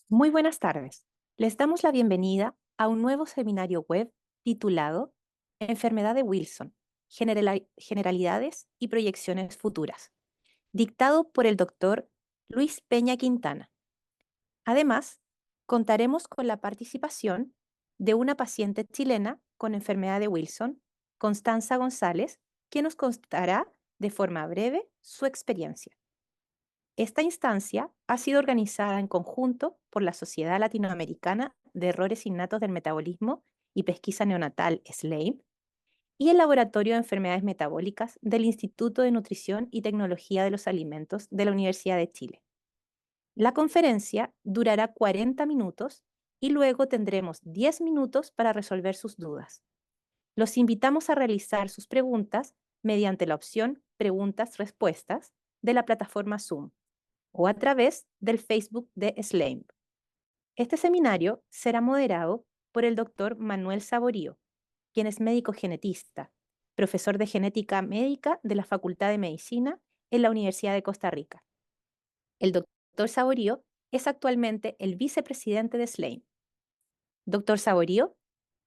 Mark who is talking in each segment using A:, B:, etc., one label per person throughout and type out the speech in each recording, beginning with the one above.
A: Muy buenas tardes. Les damos la bienvenida a un nuevo seminario web titulado Enfermedad de Wilson, Generalidades y Proyecciones Futuras, dictado por el doctor Luis Peña Quintana. Además, contaremos con la participación de una paciente chilena con enfermedad de Wilson, Constanza González, que nos contará de forma breve su experiencia. Esta instancia ha sido organizada en conjunto por la Sociedad Latinoamericana de Errores Innatos del Metabolismo y Pesquisa Neonatal SLAME y el Laboratorio de Enfermedades Metabólicas del Instituto de Nutrición y Tecnología de los Alimentos de la Universidad de Chile. La conferencia durará 40 minutos y luego tendremos 10 minutos para resolver sus dudas. Los invitamos a realizar sus preguntas mediante la opción Preguntas-Respuestas de la plataforma Zoom o a través del Facebook de SLAME. Este seminario será moderado por el doctor Manuel Saborío, quien es médico genetista, profesor de genética médica de la Facultad de Medicina en la Universidad de Costa Rica. El doctor Saborío es actualmente el vicepresidente de SLAME. Doctor Saborío,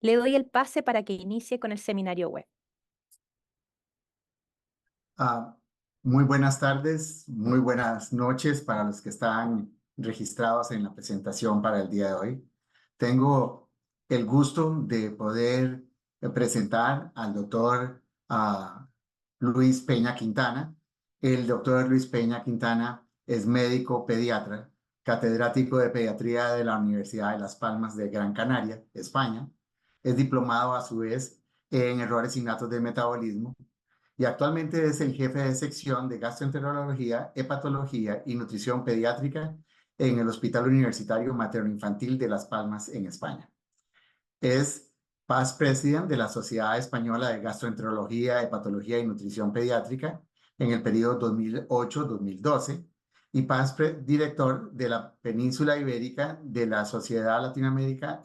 A: le doy el pase para que inicie con el seminario web.
B: Ah, Muy buenas tardes, muy buenas noches para los que están registrados en la presentación para el día de hoy. Tengo el gusto de poder presentar al doctor Luis Peña Quintana. El doctor Luis Peña Quintana es médico pediatra, catedrático de pediatría de la Universidad de Las Palmas de Gran Canaria, España. Es diplomado a su vez en errores innatos del metabolismo y actualmente es el jefe de sección de gastroenterología, hepatología y nutrición pediátrica en el Hospital Universitario Materno Infantil de Las Palmas en España. Es Past President de la Sociedad Española de Gastroenterología, Hepatología y Nutrición Pediátrica en el periodo 2008-2012 y Past Director de la Península Ibérica de la Sociedad Latinoamericana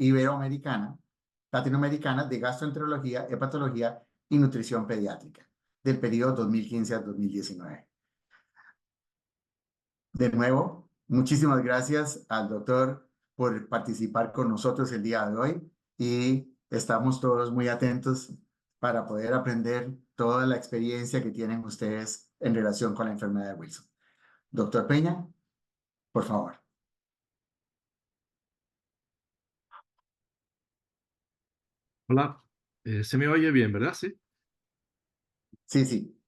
B: de Gastroenterología, Hepatología y Nutrición Pediátrica del periodo 2015 al 2019. De nuevo, muchísimas gracias al doctor por participar con nosotros el día de hoy y estamos todos muy atentos para poder aprender toda la experiencia que tienen ustedes en relación con la enfermedad de Wilson. Doctor Peña, por favor.
C: Hola, se me oye bien, ¿verdad? Sí.
B: Sí, sí.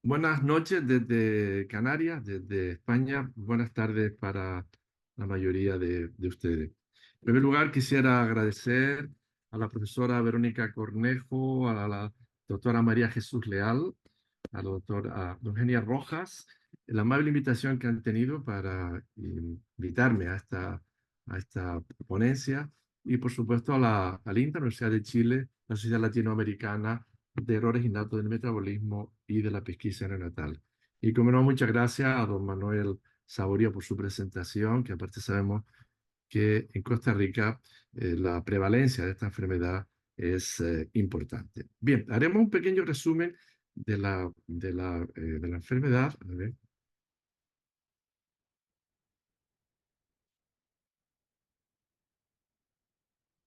C: Buenas noches desde Canarias, desde España. Buenas tardes para la mayoría de ustedes. En primer lugar, quisiera agradecer a la profesora Verónica Cornejo, a la doctora María Jesús Leal, a la doctora Eugenia Rojas, la amable invitación que han tenido para invitarme a esta ponencia y, por supuesto, a la INTA, Universidad de Chile, la Sociedad Latinoamericana de Errores Innatos del Metabolismo y de la Pesquisa Neonatal. Y como no, muchas gracias a don Manuel Saborío por su presentación, que aparte sabemos que en Costa Rica la prevalencia de esta enfermedad es importante. Bien, haremos un pequeño resumen de la enfermedad. A ver.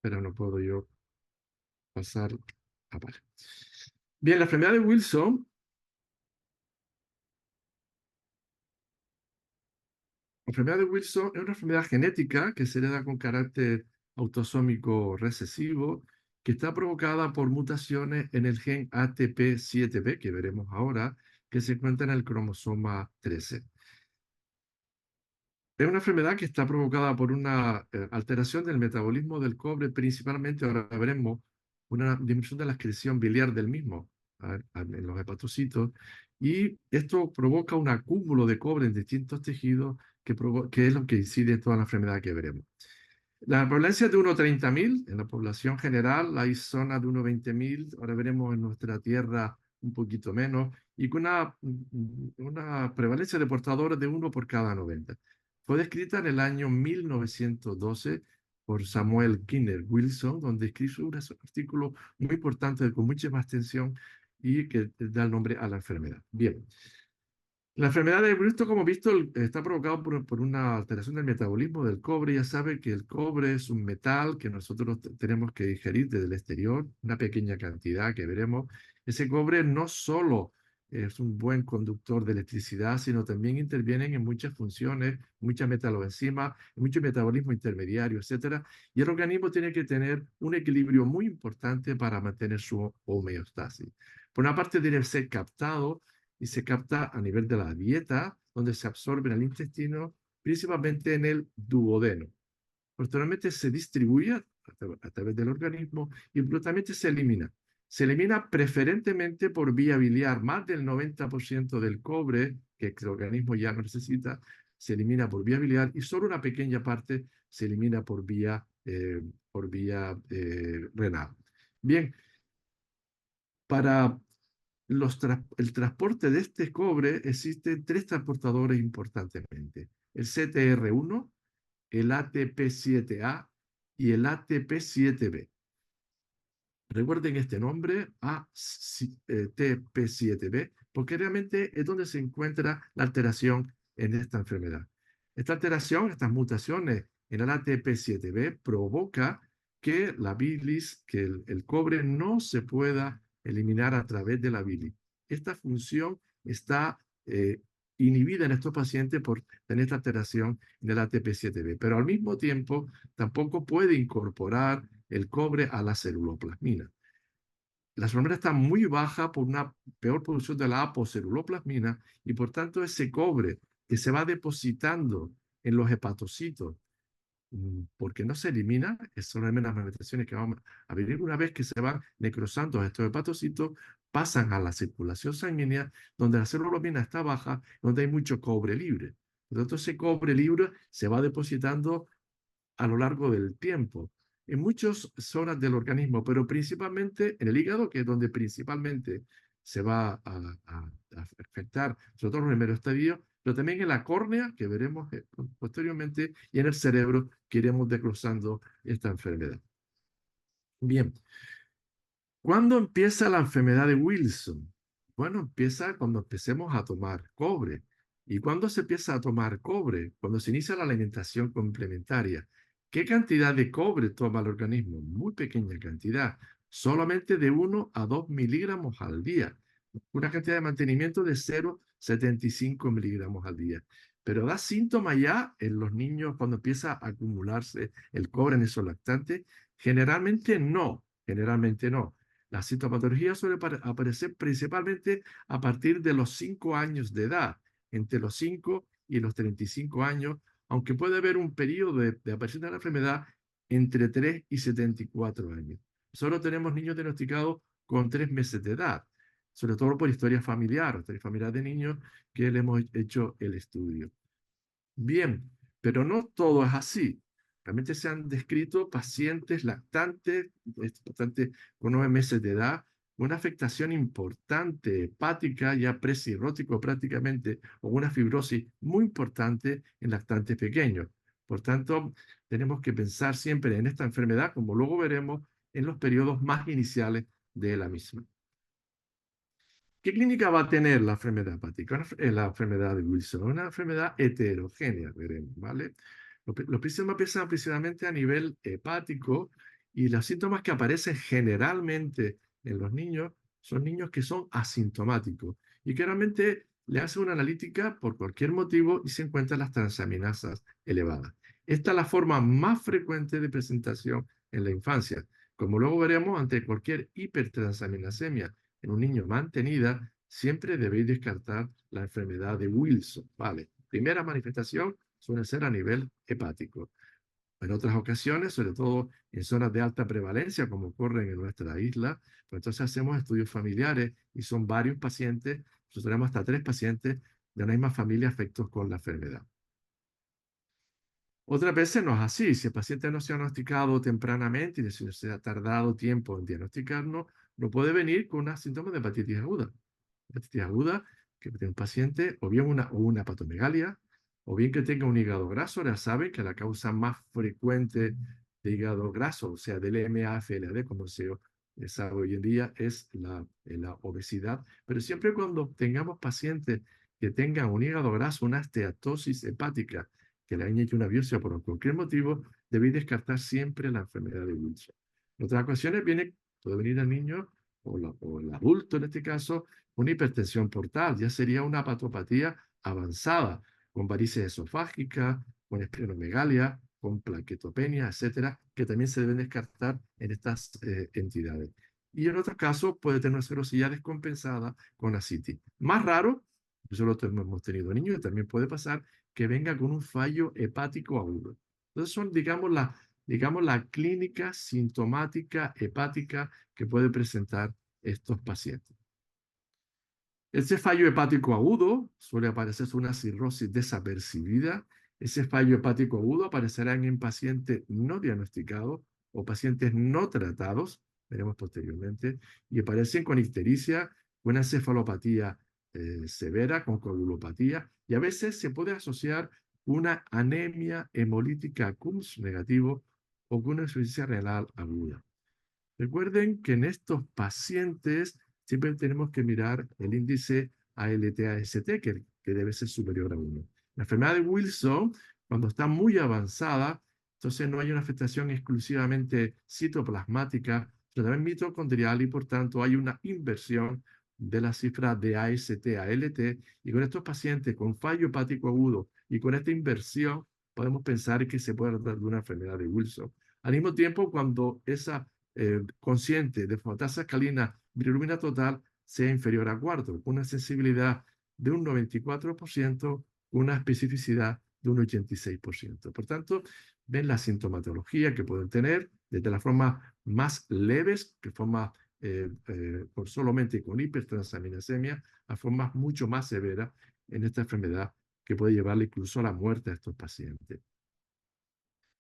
C: Pero no puedo yo pasar. Vale. Bien, la enfermedad de Wilson. La enfermedad de Wilson es una enfermedad genética que se hereda con carácter autosómico recesivo, que está provocada por mutaciones en el gen ATP7B, que veremos ahora, que se encuentra en el cromosoma 13. Es una enfermedad que está provocada por una alteración del metabolismo del cobre, principalmente, ahora veremos, una disminución de la excreción biliar del mismo en los hepatocitos, y esto provoca un acúmulo de cobre en distintos tejidos que es lo que incide en toda la enfermedad que veremos. La prevalencia es de 1 a 30.000 en la población general, hay zonas de 1 a 20.000, ahora veremos en nuestra tierra un poquito menos, y con una prevalencia de portadores de 1 por cada 90. Fue descrita en el año 1912 por Samuel Kinner Wilson, donde escribió un artículo muy importante con mucha más extensión y que da el nombre a la enfermedad. Bien. La enfermedad de Bristow, como visto, está provocada por una alteración del metabolismo del cobre. Ya sabe que el cobre es un metal que nosotros tenemos que ingerir desde el exterior, una pequeña cantidad que veremos. Ese cobre no solo es un buen conductor de electricidad, sino también interviene en muchas funciones, muchas metaloenzimas, mucho metabolismo intermediario, etcétera. Y el organismo tiene que tener un equilibrio muy importante para mantener su homeostasis. Por una parte, debe ser captado y se capta a nivel de la dieta, donde se absorbe en el intestino, principalmente en el duodeno. Posteriormente se distribuye a través del organismo y brutalmente se elimina. Se elimina preferentemente por vía biliar. Más del 90% del cobre que el organismo ya no necesita se elimina por vía biliar y solo una pequeña parte se elimina por vía renal. Bien, para el transporte de este cobre existen tres transportadores importantemente: el CTR1, el ATP7A y el ATP7B. Recuerden este nombre, ATP7B, porque realmente es donde se encuentra la alteración en esta enfermedad. Esta alteración, estas mutaciones en el ATP7B provoca que la bilis, que el cobre no se pueda eliminar a través de la bilis. Esta función está inhibida en estos pacientes por tener esta alteración en el ATP7B, pero al mismo tiempo tampoco puede incorporar el cobre a la celuloplasmina. La celuloplasmina está muy baja por una peor producción de la apoceluloplasmina y por tanto ese cobre que se va depositando en los hepatocitos porque no se elimina, esas son las manifestaciones que vamos a vivir una vez que se van necrosando estos hepatocitos, pasan a la circulación sanguínea, donde la celuloplasmina está baja, donde hay mucho cobre libre. Por lo tanto, ese cobre libre se va depositando a lo largo del tiempo en muchas zonas del organismo, pero principalmente en el hígado, que es donde principalmente se va a afectar, sobre todo en el primer estadio, pero también en la córnea, que veremos posteriormente, y en el cerebro, que iremos desglosando esta enfermedad. Bien, ¿cuándo empieza la enfermedad de Wilson? Bueno, empieza cuando empecemos a tomar cobre. ¿Y cuándo se empieza a tomar cobre? Cuando se inicia la alimentación complementaria. ¿Qué cantidad de cobre toma el organismo? Muy pequeña cantidad, solamente de 1 a 2 miligramos al día. Una cantidad de mantenimiento de 0,75 miligramos al día. Pero da síntomas ya en los niños cuando empieza a acumularse el cobre en esos lactantes. Generalmente no, generalmente no. La sintomatología suele aparecer principalmente a partir de los 5 años de edad, entre los 5 y los 35 años, aunque puede haber un periodo de aparición de la enfermedad entre 3 y 74 años. Solo tenemos niños diagnosticados con 3 meses de edad, sobre todo por historia familiar de niños que le hemos hecho el estudio. Bien, pero no todo es así. Realmente se han descrito pacientes lactantes con 9 meses de edad, una afectación importante hepática, ya presirrótico prácticamente, o una fibrosis muy importante en lactantes pequeños. Por tanto, tenemos que pensar siempre en esta enfermedad, como luego veremos, en los periodos más iniciales de la misma. ¿Qué clínica va a tener la enfermedad hepática? La enfermedad de Wilson, una enfermedad heterogénea, veremos, ¿vale? Los síntomas empiezan principalmente a nivel hepático y los síntomas que aparecen generalmente en los niños son niños que son asintomáticos y que realmente le hacen una analítica por cualquier motivo y se encuentran las transaminasas elevadas. Esta es la forma más frecuente de presentación en la infancia. Como luego veremos, ante cualquier hipertransaminasemia en un niño mantenida, siempre debéis descartar la enfermedad de Wilson. Vale. Primera manifestación suele ser a nivel hepático. En otras ocasiones, sobre todo en zonas de alta prevalencia, como ocurre en nuestra isla, pues entonces hacemos estudios familiares y son varios pacientes, nosotros tenemos hasta 3 pacientes de una misma familia afectados con la enfermedad. Otras veces no es así. Si el paciente no se ha diagnosticado tempranamente y si se ha tardado tiempo en diagnosticarnos, no puede venir con unos síntomas de hepatitis aguda. Hepatitis aguda que tiene un paciente o bien una hepatomegalia o bien que tenga un hígado graso. Ya saben que la causa más frecuente de hígado graso, o sea, del MAFLD, como se sabe hoy en día, es la obesidad. Pero siempre cuando tengamos pacientes que tengan un hígado graso, una esteatosis hepática, que le hayan hecho una biopsia por cualquier motivo, debéis descartar siempre la enfermedad de Wilson. En otras ocasiones puede venir el niño o el adulto en este caso, una hipertensión portal, ya sería una patopatía avanzada, con varices esofágicas, con esplenomegalia, con plaquetopenia, etcétera, que también se deben descartar en estas entidades. Y en otros casos puede tener una cirrosis ya descompensada con ascitis. Más raro, eso lo hemos tenido niños, y también puede pasar que venga con un fallo hepático agudo. Entonces son, digamos, la clínica sintomática hepática que puede presentar estos pacientes. Ese fallo hepático agudo suele aparecer una cirrosis desapercibida. Ese fallo hepático agudo aparecerá en pacientes no diagnosticados o pacientes no tratados, veremos posteriormente, y aparecen con ictericia, con encefalopatía severa, con coagulopatía, y a veces se puede asociar una anemia hemolítica CUMS negativo o con una insuficiencia renal aguda. Recuerden que en estos pacientes siempre tenemos que mirar el índice ALT-AST, que debe ser superior a 1. La enfermedad de Wilson, cuando está muy avanzada, entonces no hay una afectación exclusivamente citoplasmática, sino también mitocondrial, y por tanto hay una inversión de la cifra de AST-ALT, y con estos pacientes con fallo hepático agudo y con esta inversión podemos pensar que se puede tratar de una enfermedad de Wilson. Al mismo tiempo, cuando esa consciente de fosfatasa alcalina bilirrubina total sea inferior a 4, con una sensibilidad de un 94%, una especificidad de un 86%. Por tanto, ven la sintomatología que pueden tener desde las formas más leves, que forma por solamente con hipertransaminasemia, a formas mucho más severas en esta enfermedad que puede llevarle incluso a la muerte a estos pacientes.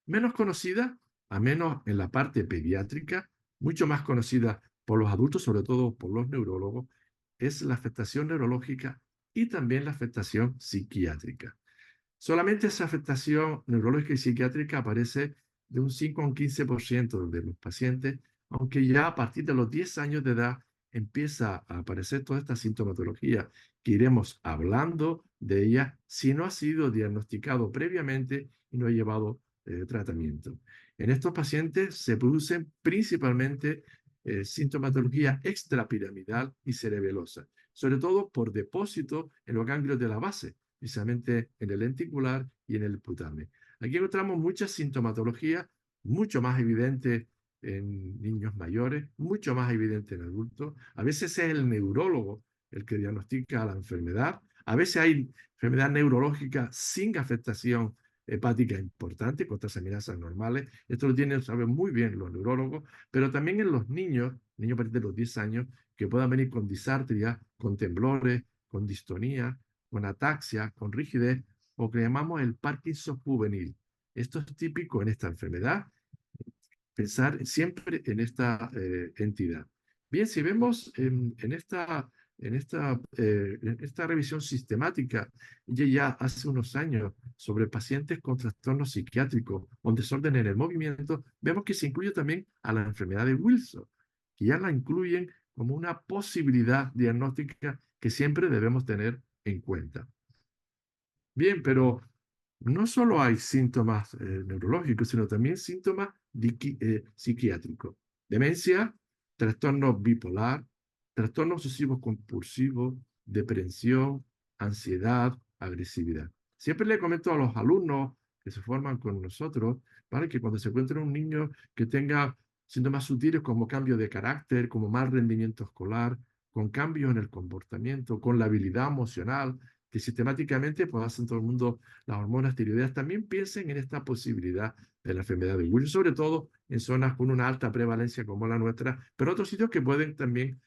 C: Menos conocida, a menos en la parte pediátrica, mucho más conocida por los adultos, sobre todo por los neurólogos, es la afectación neurológica y también la afectación psiquiátrica. Solamente esa afectación neurológica y psiquiátrica aparece de un 5 a un 15% de los pacientes, aunque ya a partir de los 10 años de edad empieza a aparecer toda esta sintomatología que iremos hablando de ella si no ha sido diagnosticado previamente y no ha llevado tratamiento. En estos pacientes se producen principalmente sintomatología extrapiramidal y cerebelosa, sobre todo por depósito en los ganglios de la base, precisamente en el lenticular y en el putame. Aquí encontramos mucha sintomatología, mucho más evidente en niños mayores, mucho más evidente en adultos. A veces es el neurólogo el que diagnostica la enfermedad. A veces hay enfermedad neurológica sin afectación hepática importante, con transaminasas normales. Esto lo saben muy bien los neurólogos, pero también en los niños a partir de los 10 años, que puedan venir con disartria, con temblores, con distonía, con ataxia, con rigidez, o que llamamos el Parkinson juvenil. Esto es típico en esta enfermedad, pensar siempre en esta entidad. Bien, si vemos en esta revisión sistemática, ya hace unos años, sobre pacientes con trastornos psiquiátricos o desorden en el movimiento, vemos que se incluye también a la enfermedad de Wilson, que ya la incluyen como una posibilidad diagnóstica que siempre debemos tener en cuenta. Bien, pero no solo hay síntomas neurológicos, sino también síntomas psiquiátricos. Demencia, trastorno bipolar, trastorno obsesivo compulsivo, depresión, ansiedad, agresividad. Siempre le comento a los alumnos que se forman con nosotros, ¿vale?, que cuando se encuentre un niño que tenga síntomas sutiles como cambio de carácter, como mal rendimiento escolar, con cambios en el comportamiento, con la habilidad emocional, que sistemáticamente pues, hacen todo el mundo las hormonas tiroideas, también piensen en esta posibilidad de la enfermedad de Wilson, sobre todo en zonas con una alta prevalencia como la nuestra, pero otros sitios que pueden también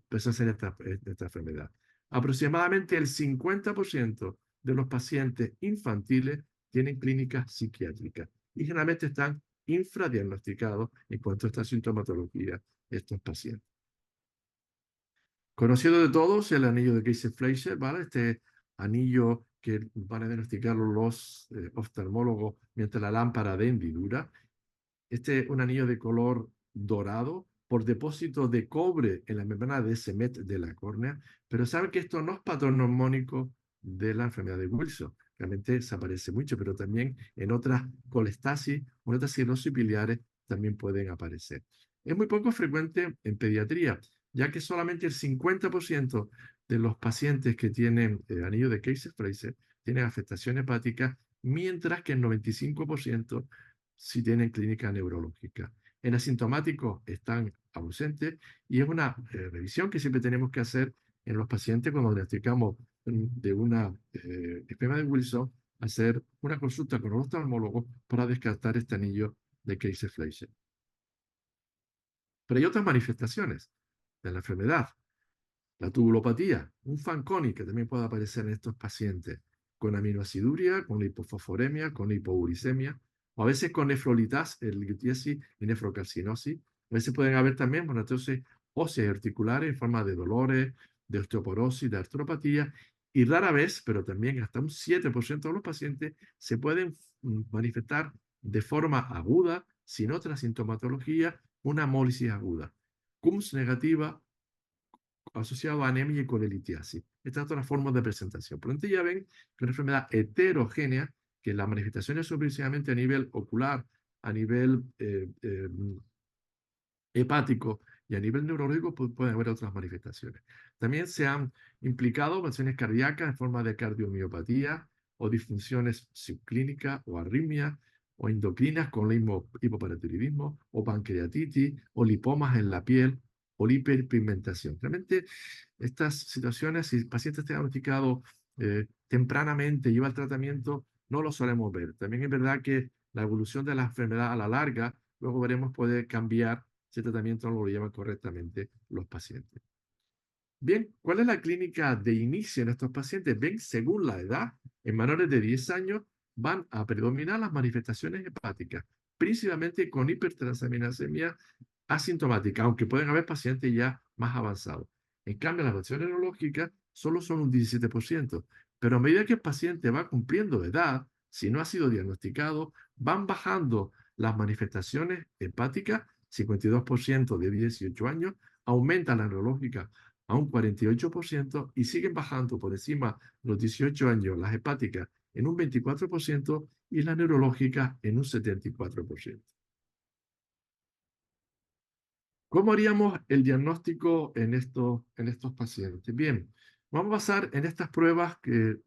C: presentar esta enfermedad. Aproximadamente el 50% de los pacientes infantiles tienen clínicas psiquiátricas y generalmente están infradiagnosticados en cuanto a esta sintomatología de estos pacientes. Conocido de todos, el anillo de Kayser-Fleischer, ¿vale? Este anillo que van a diagnosticar los oftalmólogos mientras la lámpara de hendidura. Este es un anillo de color dorado por depósito de cobre en la membrana de ese met de la córnea, pero saben que esto no es patrón hormónico, de la enfermedad de Wilson. Realmente se aparece mucho, pero también en otras colestasis o en otras cirrosis biliares también pueden aparecer. Es muy poco frecuente en pediatría, ya que solamente el 50% de los pacientes que tienen anillo de Kayser-Fraser tienen afectación hepática, mientras que el 95% sí tienen clínica neurológica. En asintomáticos están ausentes y es una revisión que siempre tenemos que hacer en los pacientes cuando diagnosticamos de una enfermedad de Wilson, hacer una consulta con el oftalmólogo para descartar este anillo de Kayser-Fraser. Pero hay otras manifestaciones de la enfermedad. La tubulopatía, un Fanconi que también puede aparecer en estos pacientes, con aminoaciduria, con hipofosforemia, con hipouricemia, o a veces con nefrolitiesis y nefrocalcinosis. A veces pueden haber también mononucleosis óseas y articulares en forma de dolores, de osteoporosis, de artropatía, y rara vez, pero también hasta un 7% de los pacientes, se pueden manifestar de forma aguda, sin otra sintomatología, una hemólisis aguda. CUMS negativa asociado a anemia y colelitiasis. Estas son las formas de presentación. Por lo tanto, ya ven que es una enfermedad heterogénea, que las manifestaciones son principalmente a nivel ocular, a nivel hepático y a nivel neurológico pueden haber otras manifestaciones. También se han implicado lesiones cardíacas en forma de cardiomiopatía o disfunciones subclínicas o arritmias o endocrinas con hipoparatiroidismo o pancreatitis o lipomas en la piel o hiperpigmentación. Realmente estas situaciones, si el paciente está diagnosticado tempranamente, lleva el tratamiento, no lo solemos ver. También es verdad que la evolución de la enfermedad a la larga, luego veremos, puede cambiar si el tratamiento no lo llevan correctamente los pacientes. Bien, ¿cuál es la clínica de inicio en estos pacientes? Ven, según la edad, en menores de 10 años van a predominar las manifestaciones hepáticas, principalmente con hipertransaminasemia asintomática, aunque pueden haber pacientes ya más avanzados. En cambio, las lesiones neurológicas solo son un 17%, pero a medida que el paciente va cumpliendo edad, si no ha sido diagnosticado, van bajando las manifestaciones hepáticas, 52% de 18 años, aumenta la neurológica a un 48% y siguen bajando por encima de los 18 años las hepáticas en un 24% y las neurológicas en un 74%. ¿Cómo haríamos el diagnóstico en estos pacientes? Bien, vamos a basar en estas pruebas que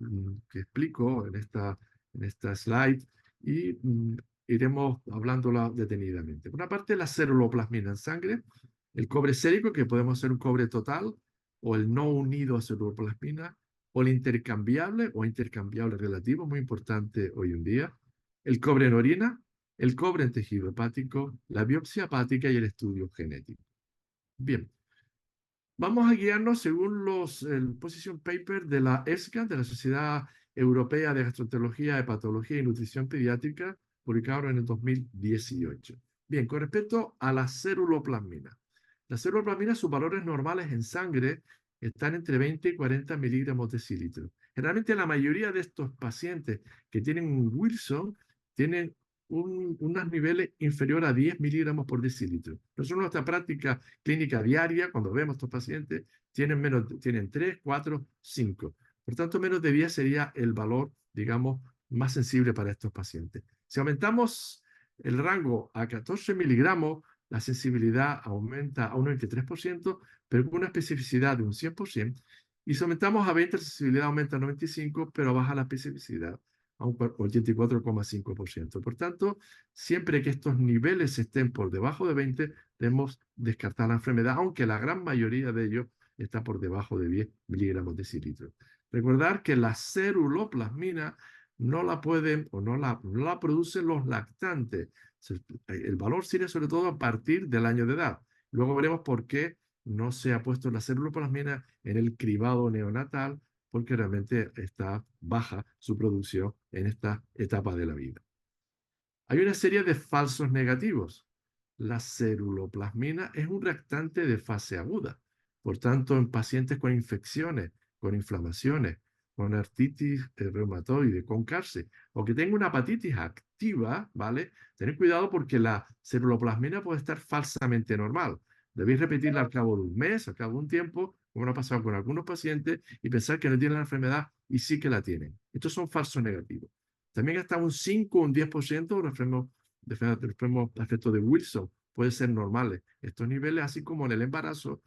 C: explico en esta slide y iremos hablándola detenidamente. Por una parte, la ceruloplasmina en sangre, el cobre sérico, que podemos hacer un cobre total, o el no unido a ceruloplasmina, o el intercambiable o intercambiable relativo, muy importante hoy en día, el cobre en orina, el cobre en tejido hepático, la biopsia hepática y el estudio genético. Bien, vamos a guiarnos según el position paper de la ESGA, de la Sociedad Europea de Gastroenterología, Hepatología y Nutrición Pediátrica, publicado en el 2018. Bien, con respecto a la ceruloplasmina. La ceruloplasmina, sus valores normales en sangre están entre 20 y 40 miligramos de decilitro. Generalmente la mayoría de estos pacientes que tienen un Wilson tienen unos niveles inferiores a 10 miligramos por decilitro. Nosotros en nuestra práctica clínica diaria, cuando vemos a estos pacientes, tienen 3, 4, 5. Por tanto, menos de 10 sería el valor, digamos, más sensible para estos pacientes. Si aumentamos el rango a 14 miligramos, la sensibilidad aumenta a un 93%, pero con una especificidad de un 100%. Y si aumentamos a 20, la sensibilidad aumenta a 95%, pero baja la especificidad a un 84,5%. Por tanto, siempre que estos niveles estén por debajo de 20, debemos descartar la enfermedad, aunque la gran mayoría de ellos está por debajo de 10 miligramos de decilitro. Recordar que la ceruloplasmina no la pueden o no la producen los lactantes. El valor sirve sobre todo a partir del año de edad. Luego veremos por qué no se ha puesto la ceruloplasmina en el cribado neonatal, porque realmente está baja su producción en esta etapa de la vida. Hay una serie de falsos negativos. La ceruloplasmina es un reactante de fase aguda. Por tanto, en pacientes con infecciones, con inflamaciones, con artritis reumatoide, con cárcel, o que tenga una hepatitis activa, ¿vale? Tened cuidado porque la ceruloplasmina puede estar falsamente normal. Debéis repetirla al cabo de un mes, al cabo de un tiempo, como nos ha pasado con algunos pacientes, y pensar que no tienen la enfermedad y sí que la tienen. Estos son falsos negativos. También hasta un 5 o un 10% de los enfermos de efecto de Wilson pueden ser normales. Estos niveles, así como en el embarazo,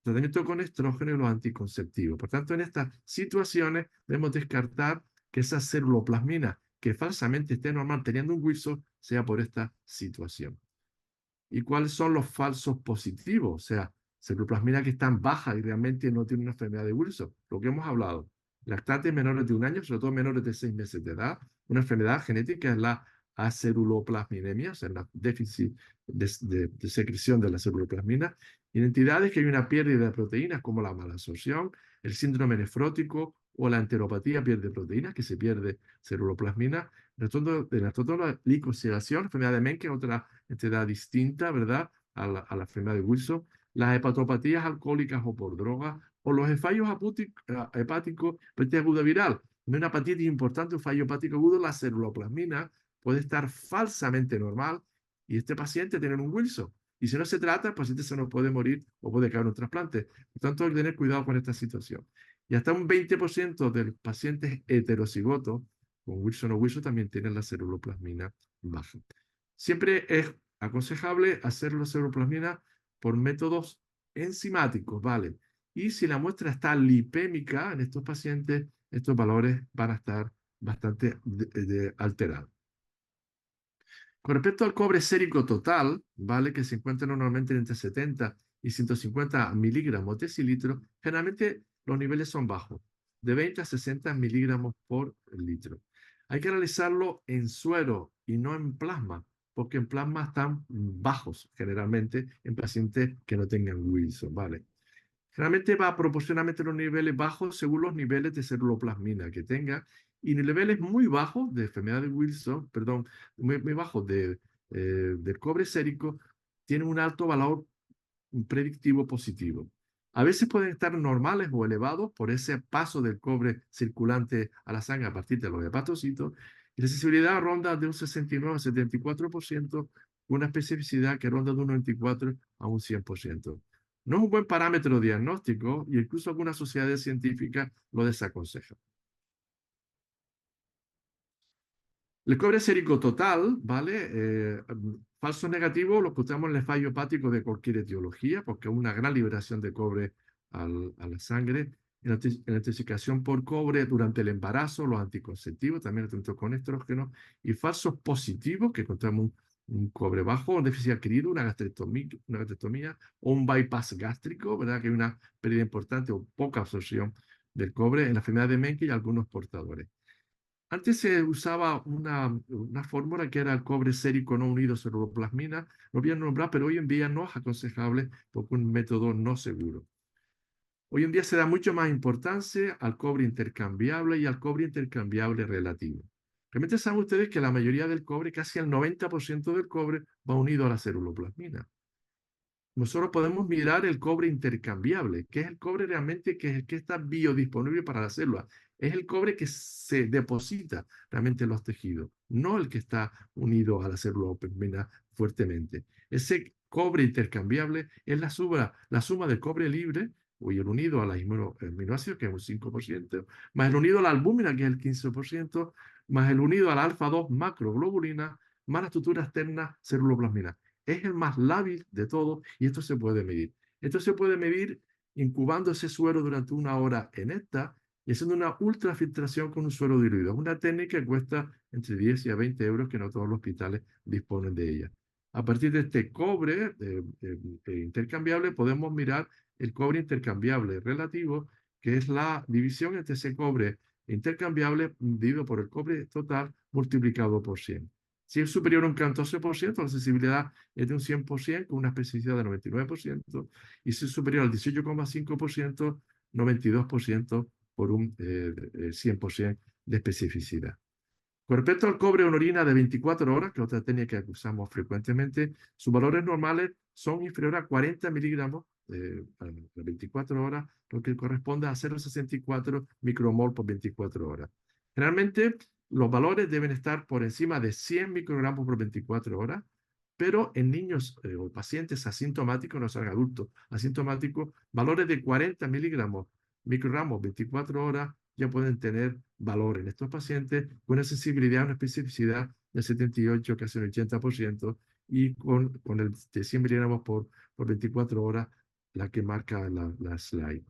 C: tratamiento con estrógeno y los anticonceptivos. Por tanto, en estas situaciones debemos descartar que esa ceruloplasmina que falsamente esté normal teniendo un Wilson sea por esta situación. ¿Y cuáles son los falsos positivos? O sea, ceruloplasmina que están bajas y realmente no tiene una enfermedad de Wilson. Lo que hemos hablado. Lactantes menores de 1 año, sobre todo menores de 6 meses de edad, una enfermedad genética es la aceruloplasminemia, o sea, el déficit de secreción de la ceruloplasmina. Identidades que hay una pérdida de proteínas como la malabsorción, el síndrome nefrótico o la enteropatía pierde proteínas, que se pierde ceruloplasmina. El trastorno de la glicosilación, enfermedad de Menke, otra entidad distinta, ¿verdad?, a la enfermedad de Wilson. Las hepatopatías alcohólicas o por droga, o los fallos hepáticos, hepatitis aguda viral. En una hepatitis importante, un fallo hepático agudo, la ceruloplasmina puede estar falsamente normal y este paciente tiene un Wilson. Y si no se trata, el paciente se nos puede morir o puede caer en un trasplante. Por tanto, hay que tener cuidado con esta situación. Y hasta un 20% de los pacientes heterocigotos con Wilson o Wilson también tienen la ceruloplasmina baja. Siempre es aconsejable hacer la ceruloplasmina por métodos enzimáticos, ¿vale? Y si la muestra está lipémica en estos pacientes, estos valores van a estar bastante alterados. Con respecto al cobre sérico total, ¿vale?, que se encuentra normalmente entre 70 y 150 miligramos de decilitro, generalmente los niveles son bajos, de 20 a 60 miligramos por litro. Hay que realizarlo en suero y no en plasma, porque en plasma están bajos generalmente en pacientes que no tengan Wilson, ¿vale? Generalmente va proporcionalmente a los niveles bajos según los niveles de ceruloplasmina que tenga, y niveles muy bajos de enfermedad de Wilson, perdón, muy bajos del cobre sérico, tienen un alto valor predictivo positivo. A veces pueden estar normales o elevados por ese paso del cobre circulante a la sangre a partir de los hepatocitos, y la sensibilidad ronda de un 69 a 74%, una especificidad que ronda de un 94 a un 100%. No es un buen parámetro diagnóstico y incluso algunas sociedades científicas lo desaconsejan. El cobre sérico total, ¿vale? Falso negativo lo encontramos en el fallo hepático de cualquier etiología, porque hay una gran liberación de cobre a la sangre. En la intoxicación por cobre durante el embarazo, los anticonceptivos, también tanto con estrógeno, y falsos positivos, que encontramos un cobre bajo, un déficit adquirido, una gastrectomía o un bypass gástrico, ¿verdad?, que hay una pérdida importante o poca absorción del cobre en la enfermedad de Menke y algunos portadores. Antes se usaba una fórmula que era el cobre sérico no unido ceruloplasmina, lo voy a nombrar, pero hoy en día no es aconsejable porque es un método no seguro. Hoy en día se da mucho más importancia al cobre intercambiable y al cobre intercambiable relativo. Realmente saben ustedes que la mayoría del cobre, casi el 90% del cobre, va unido a la ceruloplasmina. Nosotros podemos mirar el cobre intercambiable, que es el cobre realmente que está biodisponible para la célula. Es el cobre que se deposita realmente en los tejidos, no el que está unido a la célula oprimida fuertemente. Ese cobre intercambiable es la suma del cobre libre, o el unido a la aminoácidos, que es un 5%, más el unido a la albúmina, que es el 15%, más el unido a la alfa-2 macroglobulina, más la estructura externa ceruloplasmina. Es el más lábil de todo y esto se puede medir. Esto se puede medir incubando ese suero durante 1 hora en esta y haciendo una ultrafiltración con un suero diluido. Es una técnica que cuesta entre 10 y a 20 euros, que no todos los hospitales disponen de ella. A partir de este cobre intercambiable podemos mirar el cobre intercambiable relativo, que es la división entre ese cobre intercambiable dividido por el cobre total multiplicado por 100. Si es superior a un 14%, la sensibilidad es de un 100%, con una especificidad de 99%, y si es superior al 18,5%, 92% por un 100% de especificidad. Con respecto al cobre en orina de 24 horas, que es otra técnica que usamos frecuentemente, sus valores normales son inferiores a 40 miligramos a 24 horas, lo que corresponde a 0,64 micromol por 24 horas. Generalmente, los valores deben estar por encima de 100 microgramos por 24 horas. pero en niños o pacientes asintomáticos, no son adultos asintomáticos, valores de 40 microgramos 24 horas ya pueden tener valor en estos pacientes con una sensibilidad, una especificidad del 78, casi el 80%, y con el de 100 miligramos por 24 horas, la que marca la slide.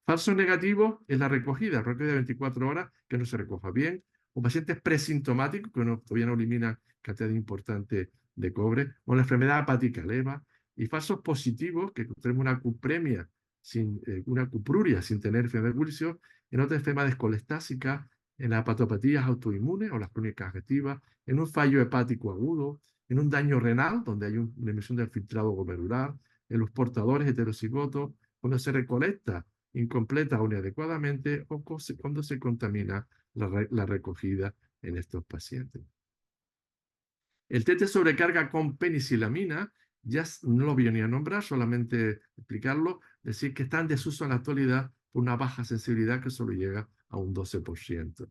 C: Falso negativo es la recogida de 24 horas, que no se recoja bien, o pacientes presintomáticos que todavía no eliminan cantidad importante de cobre, o la enfermedad hepática leva, y falsos positivos, que tenemos una cupremia, una cupruria sin tener enfermedad de Wilson, en otras enfermedades colestásicas, en las hepatopatías autoinmunes o las crónicas activas, en un fallo hepático agudo, en un daño renal, donde hay una emisión del filtrado glomerular, en los portadores heterocigotos, cuando se recolecta incompleta o inadecuadamente, o cuando se contamina la recogida en estos pacientes. El test de sobrecarga con penicilamina, ya no lo voy a ni a nombrar, solamente explicarlo, decir que está en desuso en la actualidad por una baja sensibilidad que solo llega a un 12%.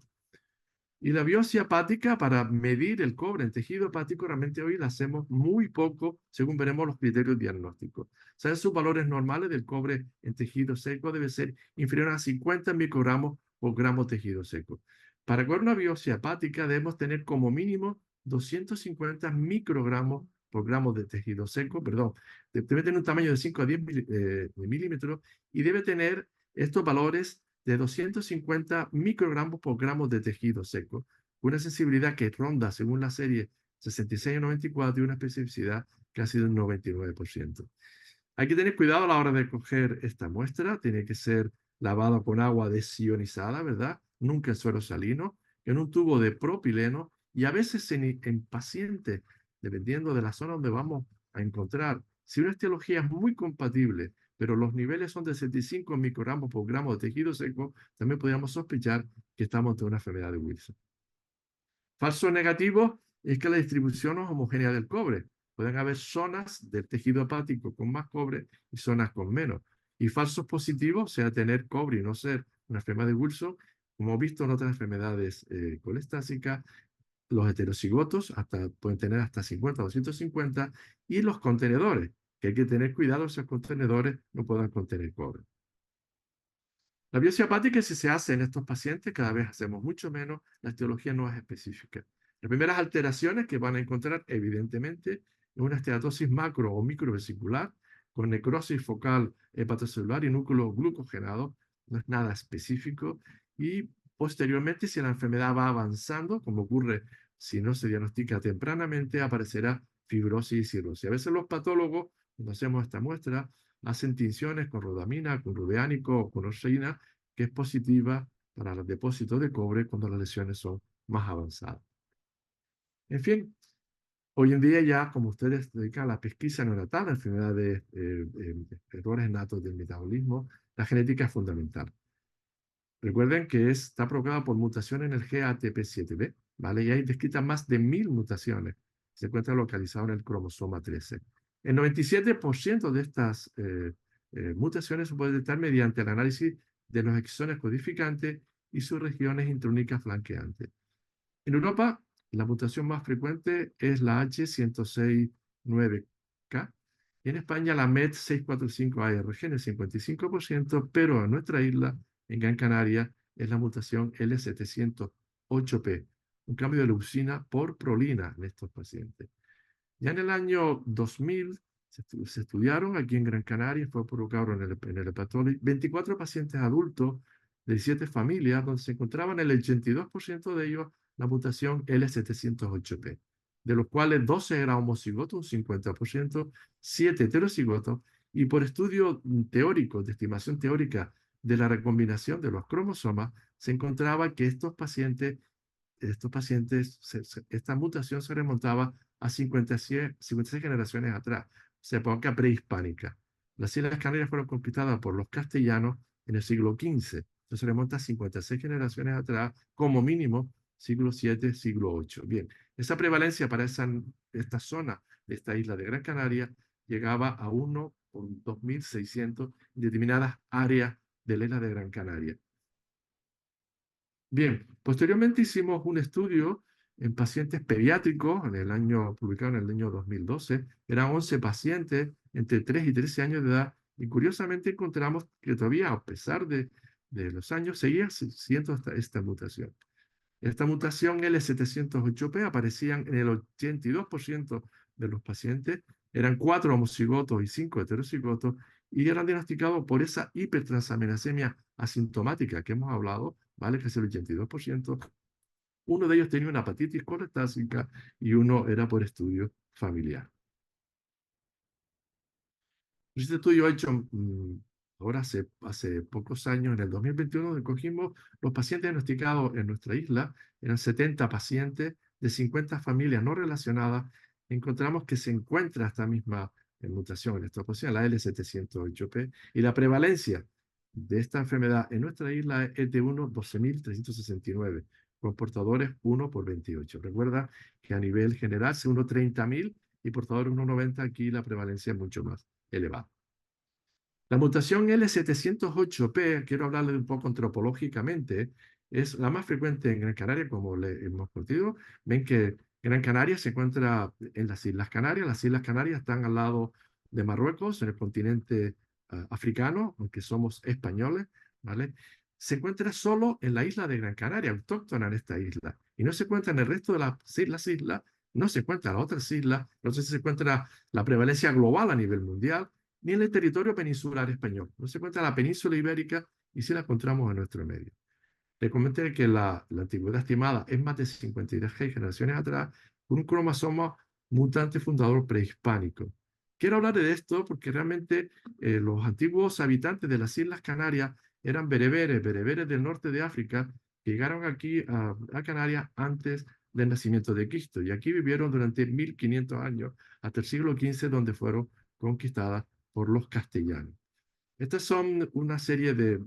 C: Y la biopsia hepática para medir el cobre en tejido hepático realmente hoy la hacemos muy poco según veremos los criterios diagnósticos. ¿Saben? Sus valores normales del cobre en tejido seco debe ser inferior a 50 microgramos por gramo tejido seco. Para hacer una biopsia hepática debemos tener como mínimo 250 microgramos por gramo de tejido seco, perdón, debe tener un tamaño de 5 a 10 milímetros y debe tener estos valores de 250 microgramos por gramo de tejido seco, una sensibilidad que ronda, según la serie 66 a 94, y una especificidad casi del 99%. Hay que tener cuidado a la hora de coger esta muestra, tiene que ser lavada con agua desionizada, ¿verdad? Nunca en suelo salino, en un tubo de propileno, y a veces en pacientes, dependiendo de la zona donde vamos a encontrar, si una etiología es muy compatible, pero los niveles son de 75 microgramos por gramo de tejido seco, también podríamos sospechar que estamos ante una enfermedad de Wilson. Falso negativo es que la distribución no es homogénea del cobre. Pueden haber zonas del tejido hepático con más cobre y zonas con menos. Y falsos positivos, o sea, tener cobre y no ser una enfermedad de Wilson, como hemos visto en otras enfermedades colestásicas, los heterocigotos pueden tener hasta 50 o 250, y los contenedores, que hay que tener cuidado, esos contenedores no puedan contener cobre. La biopsia hepática, si se hace en estos pacientes, cada vez hacemos mucho menos, la etiología no es específica. Las primeras alteraciones que van a encontrar, evidentemente, es una esteatosis macro o microvesicular, con necrosis focal hepatocelular y núcleo glucogenado, no es nada específico, y posteriormente, si la enfermedad va avanzando, como ocurre si no se diagnostica tempranamente, aparecerá fibrosis y cirrosis. A veces los patólogos, cuando hacemos esta muestra, hacen tinciones con rodamina, con rubeánico o con orseína, que es positiva para los depósitos de cobre cuando las lesiones son más avanzadas. En fin, hoy en día ya, como ustedes se dedican a la pesquisa neonatal, enfermedades, errores natos del metabolismo, la genética es fundamental. Recuerden que está provocada por mutaciones en el GATP7B, ¿vale? Y hay descritas más de 1000 mutaciones. Se encuentra localizado en el cromosoma 13. El 97% de estas mutaciones se puede detectar mediante el análisis de los exones codificantes y sus regiones intrónicas flanqueantes. En Europa, la mutación más frecuente es la H1069K, y en España la MET645ARG en el 55%, pero en nuestra isla, en Gran Canaria, es la mutación L708P, un cambio de leucina por prolina en estos pacientes. Ya en el año 2000 se estudiaron aquí en Gran Canaria, fue provocado en el hepatología, 24 pacientes adultos de 7 familias, donde se encontraban el 82% de ellos la mutación L708P, de los cuales 12 eran homocigotos, un 50%, 7 heterocigotos, y por estudio teórico, de estimación teórica de la recombinación de los cromosomas, se encontraba que esta mutación se remontaba a 56 generaciones atrás, o sea, época prehispánica. Las Islas Canarias fueron conquistadas por los castellanos en el siglo XV, entonces se remonta a 56 generaciones atrás, como mínimo, siglo VII, siglo VIII. Bien, esa prevalencia para esta zona de esta isla de Gran Canaria llegaba a 1 por 2600 en determinadas áreas de la isla de Gran Canaria. Bien, posteriormente hicimos un estudio En pacientes pediátricos, publicado en el año 2012, eran 11 pacientes entre 3 y 13 años de edad, y curiosamente encontramos que todavía, a pesar de los años, seguía siendo esta mutación. Esta mutación L708P aparecía en el 82% de los pacientes, eran 4 homocigotos y 5 heterocigotos, y eran diagnosticados por esa hipertransaminasemia asintomática que hemos hablado, ¿vale? Que es el 82%. Uno de ellos tenía una hepatitis colestásica y uno era por estudio familiar. Este estudio hecho ahora hace pocos años, en el 2021, donde cogimos los pacientes diagnosticados en nuestra isla, eran 70 pacientes de 50 familias no relacionadas. Encontramos que se encuentra esta misma mutación en esta posición, la L708P, y la prevalencia de esta enfermedad en nuestra isla es de unos 12.369, con portadores 1 por 28. Recuerda que a nivel general es unos 30.000 y portadores 1,90, aquí la prevalencia es mucho más elevada. La mutación L708P, quiero hablarle un poco antropológicamente, es la más frecuente en Gran Canaria, como le hemos conocido. Ven que Gran Canaria se encuentra en las Islas Canarias. Las Islas Canarias están al lado de Marruecos, en el continente africano, aunque somos españoles, ¿vale? Se encuentra solo en la isla de Gran Canaria, autóctona en esta isla, y no se encuentra en el resto de las islas, no se encuentra en las otras islas, no sé si se encuentra la prevalencia global a nivel mundial, ni en el territorio peninsular español. No se encuentra en la península ibérica y sí la encontramos en nuestro medio. Le comenté que la antigüedad estimada es más de 53 generaciones atrás, con un cromosoma mutante fundador prehispánico. Quiero hablar de esto porque realmente los antiguos habitantes de las Islas Canarias eran bereberes del norte de África, que llegaron aquí a Canarias antes del nacimiento de Cristo, y aquí vivieron durante 1500 años, hasta el siglo XV, donde fueron conquistadas por los castellanos. Estas son una serie de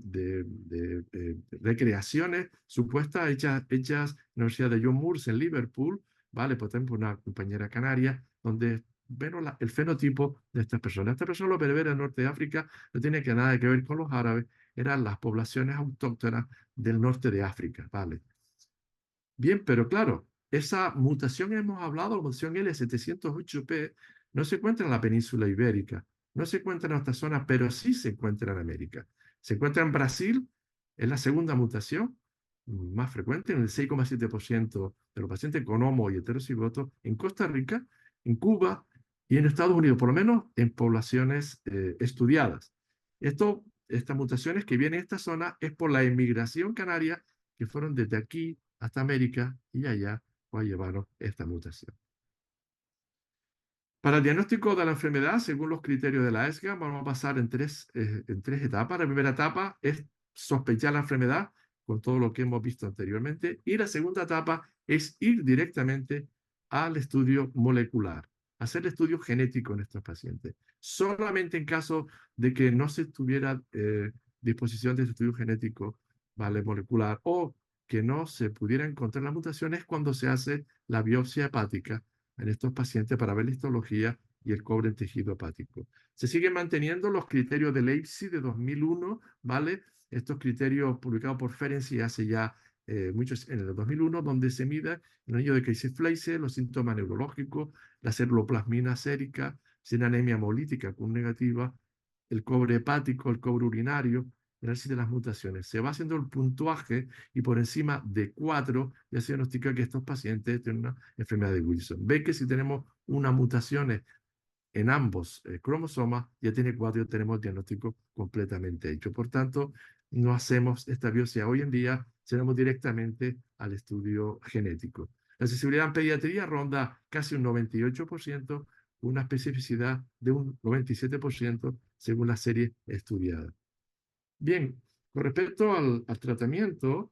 C: recreaciones supuestas hechas en la Universidad de John Moores en Liverpool, ¿vale? Por ejemplo, una compañera canaria, donde vemos el fenotipo de estas personas. Estas personas, los bereberes del norte de África, no tienen nada que ver con los árabes, eran las poblaciones autóctonas del norte de África, ¿vale? Bien, pero claro, esa mutación hemos hablado, la mutación L708P, no se encuentra en la península ibérica, no se encuentra en nuestra zona, pero sí se encuentra en América. Se encuentra en Brasil, es la segunda mutación más frecuente, en el 6,7% de los pacientes con homo y heterocigotos, en Costa Rica, en Cuba y en Estados Unidos, por lo menos en poblaciones estudiadas. Estas mutaciones que vienen en esta zona es por la emigración canaria, que fueron desde aquí hasta América y allá, pues llevaron esta mutación. Para el diagnóstico de la enfermedad, según los criterios de la ESGA, vamos a pasar en tres etapas. La primera etapa es sospechar la enfermedad, con todo lo que hemos visto anteriormente, y la segunda etapa es ir directamente al estudio molecular, hacer el estudio genético en estos pacientes. Solamente en caso de que no se tuviera disposición de estudio genético, ¿vale? Molecular, o que no se pudiera encontrar las mutaciones, cuando se hace la biopsia hepática en estos pacientes para ver la histología y el cobre en tejido hepático. Se siguen manteniendo los criterios de Leipzig de 2001, ¿vale? Estos criterios publicados por Ferenczi hace ya muchos, en el 2001, donde se mide el anillo de Kayser-Fleischmann, los síntomas neurológicos, la ceruloplasmina sérica, sin anemia hemolítica con negativa, el cobre hepático, el cobre urinario, el análisis de las mutaciones. Se va haciendo el puntuaje y por encima de 4 ya se diagnostica que estos pacientes tienen una enfermedad de Wilson. Ve que si tenemos unas mutaciones en ambos cromosomas, ya tiene 4 y tenemos el diagnóstico completamente hecho. Por tanto, no hacemos esta biopsia hoy en día, tenemos directamente al estudio genético. La sensibilidad en pediatría ronda casi un 98%, una especificidad de un 97% según la serie estudiada. Bien, con respecto al tratamiento,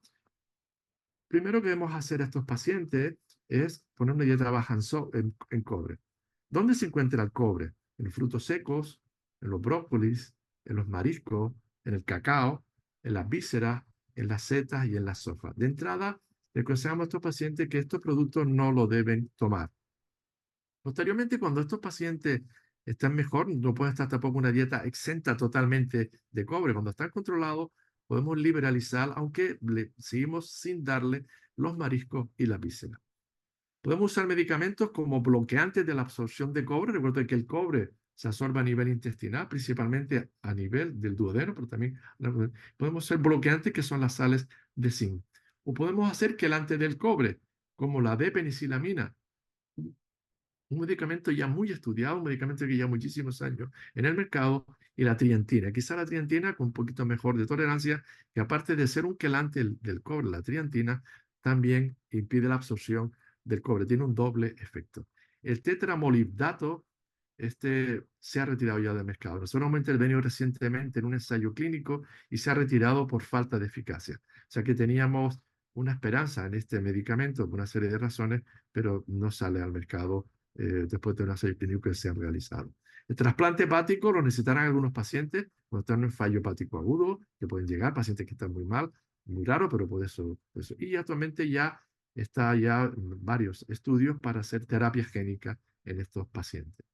C: primero que debemos hacer a estos pacientes es poner una dieta baja en cobre. ¿Dónde se encuentra el cobre? En los frutos secos, en los brócolis, en los mariscos, en el cacao, en las vísceras, en las setas y en la soja. De entrada, le aconsejamos a estos pacientes que estos productos no lo deben tomar. Posteriormente, cuando estos pacientes están mejor, no pueden estar tampoco una dieta exenta totalmente de cobre. Cuando están controlados, podemos liberalizar, aunque seguimos sin darle los mariscos y la vísceras. Podemos usar medicamentos como bloqueantes de la absorción de cobre. Recuerden que el cobre se absorbe a nivel intestinal, principalmente a nivel del duodeno, pero también podemos hacer bloqueantes que son las sales de zinc. O podemos hacer quelante del cobre, como la D-penicilamina, un medicamento ya muy estudiado, un medicamento que lleva muchísimos años en el mercado, y la triantina. Quizá la triantina con un poquito mejor de tolerancia, que aparte de ser un quelante del cobre, la triantina también impide la absorción del cobre, tiene un doble efecto. El tetramolibdato, este se ha retirado ya del mercado. Nosotros hemos intervenido recientemente en un ensayo clínico y se ha retirado por falta de eficacia. O sea que teníamos una esperanza en este medicamento por una serie de razones, pero no sale al mercado después de un ensayo clínico que se han realizado. El trasplante hepático lo necesitarán algunos pacientes cuando están en fallo hepático agudo, que pueden llegar, pacientes que están muy mal, muy raro, pero por eso. Y actualmente ya está ya varios estudios para hacer terapia génica en estos pacientes.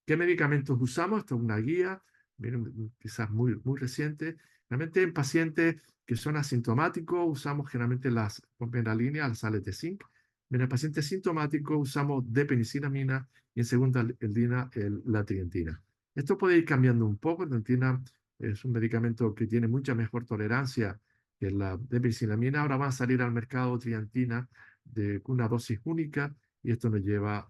C: ¿Qué medicamentos usamos? Esto es una guía, miren, quizás muy reciente. Realmente en pacientes que son asintomáticos usamos generalmente las en primera línea las sales de zinc. En el paciente sintomático usamos D-penicilamina y en segunda línea la trientina. Esto puede ir cambiando un poco. La trientina es un medicamento que tiene mucha mejor tolerancia que la D-penicilamina. Ahora va a salir al mercado trientina de una dosis única y esto nos lleva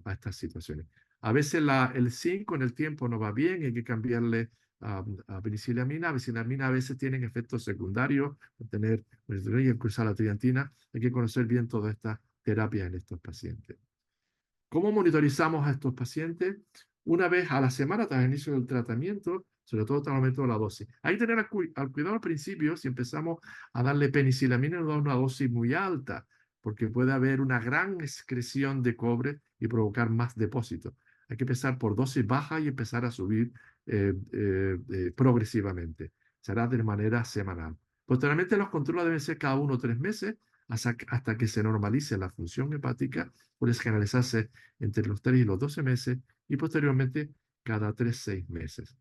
C: a estas situaciones. A veces el zinc con el tiempo no va bien, hay que cambiarle a penicilamina. Penicilamina a veces tienen efectos secundarios, tener y incluso la triantina. Hay que conocer bien todas estas terapias en estos pacientes. ¿Cómo monitorizamos a estos pacientes? Una vez a la semana tras el inicio del tratamiento, sobre todo tras el aumento de la dosis. Hay que tener al cuidado al principio, si empezamos a darle penicilamina, nos da una dosis muy alta, porque puede haber una gran excreción de cobre y provocar más depósitos. Hay que empezar por dosis baja y empezar a subir progresivamente. Será de manera semanal. Posteriormente, los controles deben ser cada 1 o 3 meses hasta que se normalice la función hepática. Puede generalizarse entre los 3 y los 12 meses y posteriormente cada 3, 6 meses.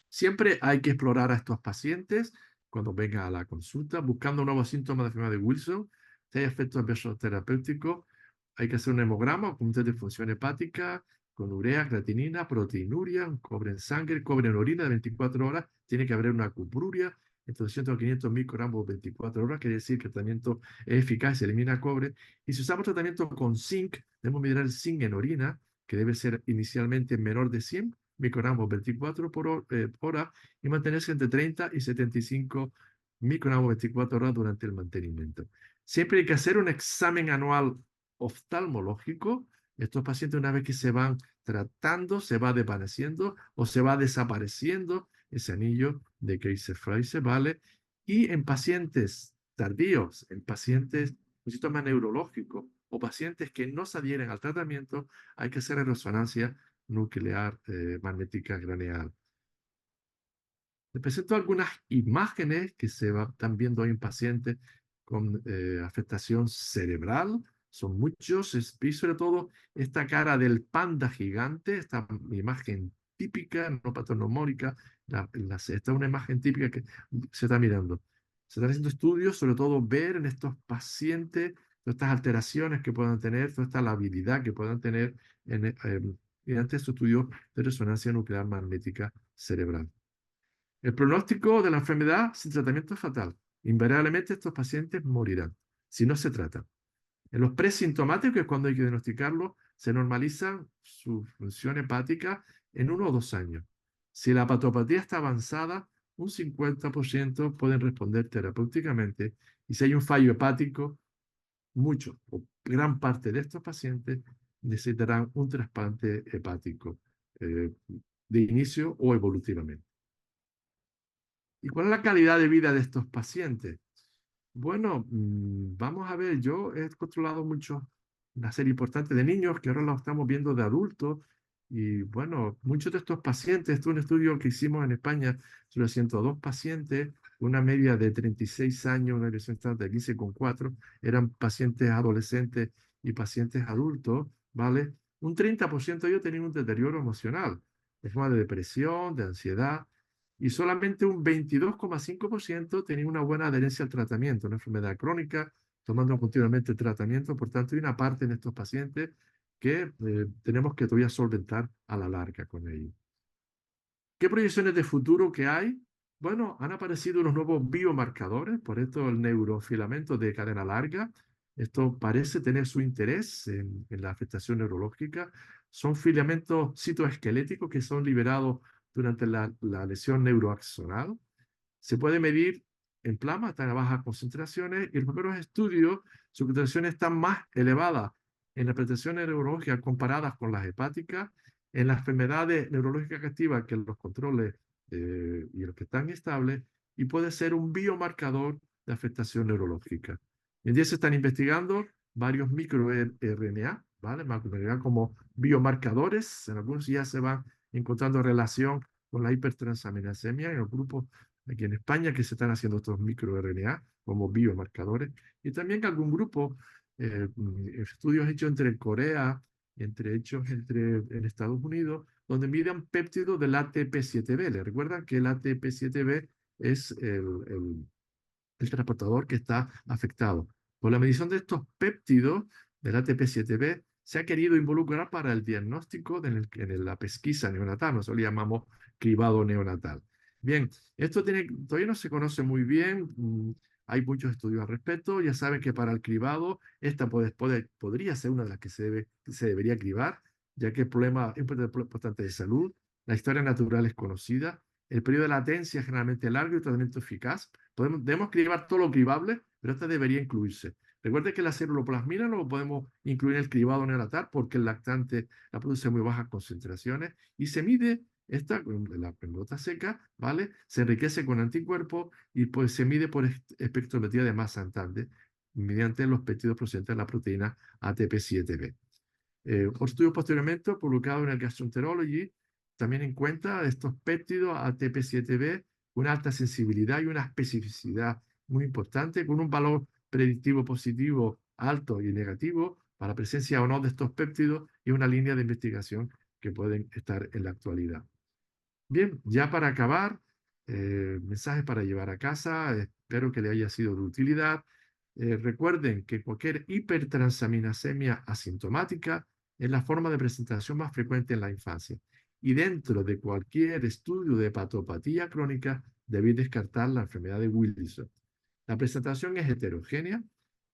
C: Siempre hay que explorar a estos pacientes cuando vengan a la consulta, buscando nuevos síntomas de enfermedad de Wilson. Si hay efectos adversos terapéuticos, hay que hacer un hemograma con un test de función hepática, con urea, creatinina, proteinuria, un cobre en sangre, cobre en orina de 24 horas. Tiene que haber una cupruria entre 200 a 500 microgramos 24 horas, quiere decir que el tratamiento es eficaz, se elimina cobre. Y si usamos tratamiento con zinc, debemos medir el zinc en orina, que debe ser inicialmente menor de 100 microgramos 24 por hora y mantenerse entre 30 y 75 microgramos 24 horas durante el mantenimiento. Siempre hay que hacer un examen anual oftalmológico. Estos pacientes, una vez que se van tratando, se va desvaneciendo o se va desapareciendo ese anillo de Kaiser-Frazer, ¿vale? Y en pacientes tardíos, en pacientes con síntomas neurológicos o pacientes que no se adhieren al tratamiento, hay que hacer resonancia nuclear magnética craneal. Les presento algunas imágenes que se están viendo hoy en pacientes con afectación cerebral. Son muchos, y sobre todo esta cara del panda gigante, esta imagen típica, no patognomónica, esta es una imagen típica que se está mirando. Se están haciendo estudios, sobre todo ver en estos pacientes todas estas alteraciones que puedan tener, toda esta labilidad que puedan tener mediante estos estudios de resonancia nuclear magnética cerebral. El pronóstico de la enfermedad sin tratamiento es fatal. Invariablemente estos pacientes morirán si no se tratan. En los presintomáticos, que es cuando hay que diagnosticarlo, se normaliza su función hepática en 1 o 2 años. Si la patopatía está avanzada, un 50% pueden responder terapéuticamente, y si hay un fallo hepático, mucho o gran parte de estos pacientes necesitarán un trasplante hepático de inicio o evolutivamente. ¿Y cuál es la calidad de vida de estos pacientes? Bueno, vamos a ver, yo he controlado una serie importante de niños que ahora los estamos viendo de adultos. Y bueno, muchos de estos pacientes, esto es un estudio que hicimos en España sobre 102 pacientes, una media de 36 años, una dirección de 15,4, eran pacientes adolescentes y pacientes adultos, ¿vale? Un 30% de ellos tenían un deterioro emocional, de forma de depresión, de ansiedad, y solamente un 22,5% tenía una buena adherencia al tratamiento, una enfermedad crónica tomando continuamente tratamiento. Por tanto, hay una parte en estos pacientes que tenemos que todavía solventar a la larga con ellos. ¿Qué proyecciones de futuro que hay? Bueno, han aparecido unos nuevos biomarcadores, por esto el neurofilamento de cadena larga. Esto parece tener su interés en la afectación neurológica. Son filamentos citoesqueléticos que son liberados durante la lesión neuroaxonal. Se puede medir en plasma, están a bajas concentraciones, y los primeros estudios, su concentración está más elevada en las afectaciones neurológicas comparadas con las hepáticas, en las enfermedades neurológicas activas que los controles y los que están estables, y puede ser un biomarcador de afectación neurológica. En día se están investigando varios microRNA, ¿vale? MacroRNA como biomarcadores, en algunos ya se van encontrando relación con la hipertransaminasemia en los grupos aquí en España que se están haciendo estos microRNA como biomarcadores, y también que algún grupo, estudios hechos entre Corea, en Estados Unidos, donde miden péptidos del ATP7B. ¿Le recuerdan que el ATP7B es el transportador que está afectado? Con la medición de estos péptidos del ATP7B se ha querido involucrar para el diagnóstico en la pesquisa neonatal, nosotros le llamamos cribado neonatal. Bien, todavía no se conoce muy bien, hay muchos estudios al respecto, ya saben que para el cribado esta podría ser una de las que se debería cribar, ya que el problema es importante de salud, la historia natural es conocida, el periodo de latencia es generalmente largo y el tratamiento eficaz. Debemos cribar todo lo cribable, pero esta debería incluirse. Recuerde que la ceruloplasmina no lo podemos incluir en el cribado neonatal porque el lactante la produce a muy bajas concentraciones y se mide la pelota seca, ¿vale? Se enriquece con anticuerpos y pues se mide por espectrometría de masa andante mediante los péptidos procedentes de la proteína ATP7B. Otro estudio posteriormente publicado en el Gastroenterology también encuentra estos péptidos ATP7B una alta sensibilidad y una especificidad muy importante, con un valor predictivo positivo alto y negativo para la presencia o no de estos péptidos y una línea de investigación que pueden estar en la actualidad. Bien, ya para acabar, mensajes para llevar a casa, espero que le haya sido de utilidad. Recuerden que cualquier hipertransaminasemia asintomática es la forma de presentación más frecuente en la infancia. Y dentro de cualquier estudio de hepatopatía crónica, debéis descartar la enfermedad de Wilson. La presentación es heterogénea.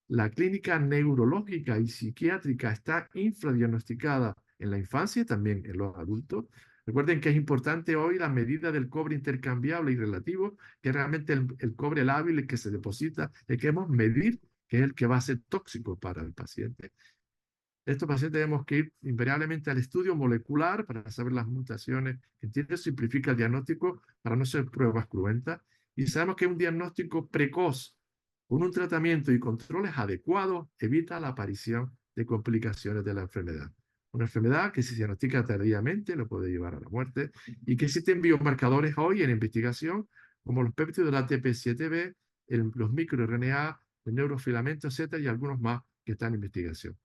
C: La clínica neurológica y psiquiátrica está infradiagnosticada en la infancia y también en los adultos. Recuerden que es importante hoy la medida del cobre intercambiable y relativo, que es realmente el cobre lábil que se deposita, el que debemos medir, que es el que va a ser tóxico para el paciente. Estos pacientes tenemos que ir invariablemente al estudio molecular para saber las mutaciones que tiene, simplifica el diagnóstico para no ser pruebas cruentas. Y sabemos que un diagnóstico precoz con un tratamiento y controles adecuados evita la aparición de complicaciones de la enfermedad. Una enfermedad que si se diagnostica tardíamente lo puede llevar a la muerte y que existen biomarcadores hoy en investigación como los péptidos del ATP7B, los microRNA, el neurofilamento, etcétera, y algunos más que están en investigación.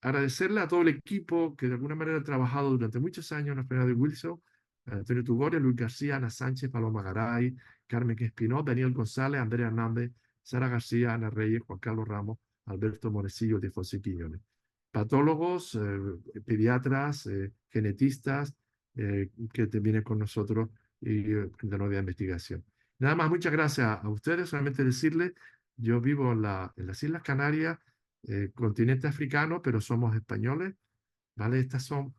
C: Agradecerle a todo el equipo que de alguna manera ha trabajado durante muchos años en la enfermedad de Wilson, Antonio Tugoria, Luis García, Ana Sánchez, Paloma Garay, Carmen Espinó, Daniel González, Andrea Hernández, Sara García, Ana Reyes, Juan Carlos Ramos, Alberto Morecillo, de José Quiñones. Patólogos, pediatras, genetistas que vienen con nosotros y de la nueva investigación. Nada más, muchas gracias a ustedes. Solamente decirles, yo vivo en las Islas Canarias, continente africano, pero somos españoles, ¿vale? Estas son,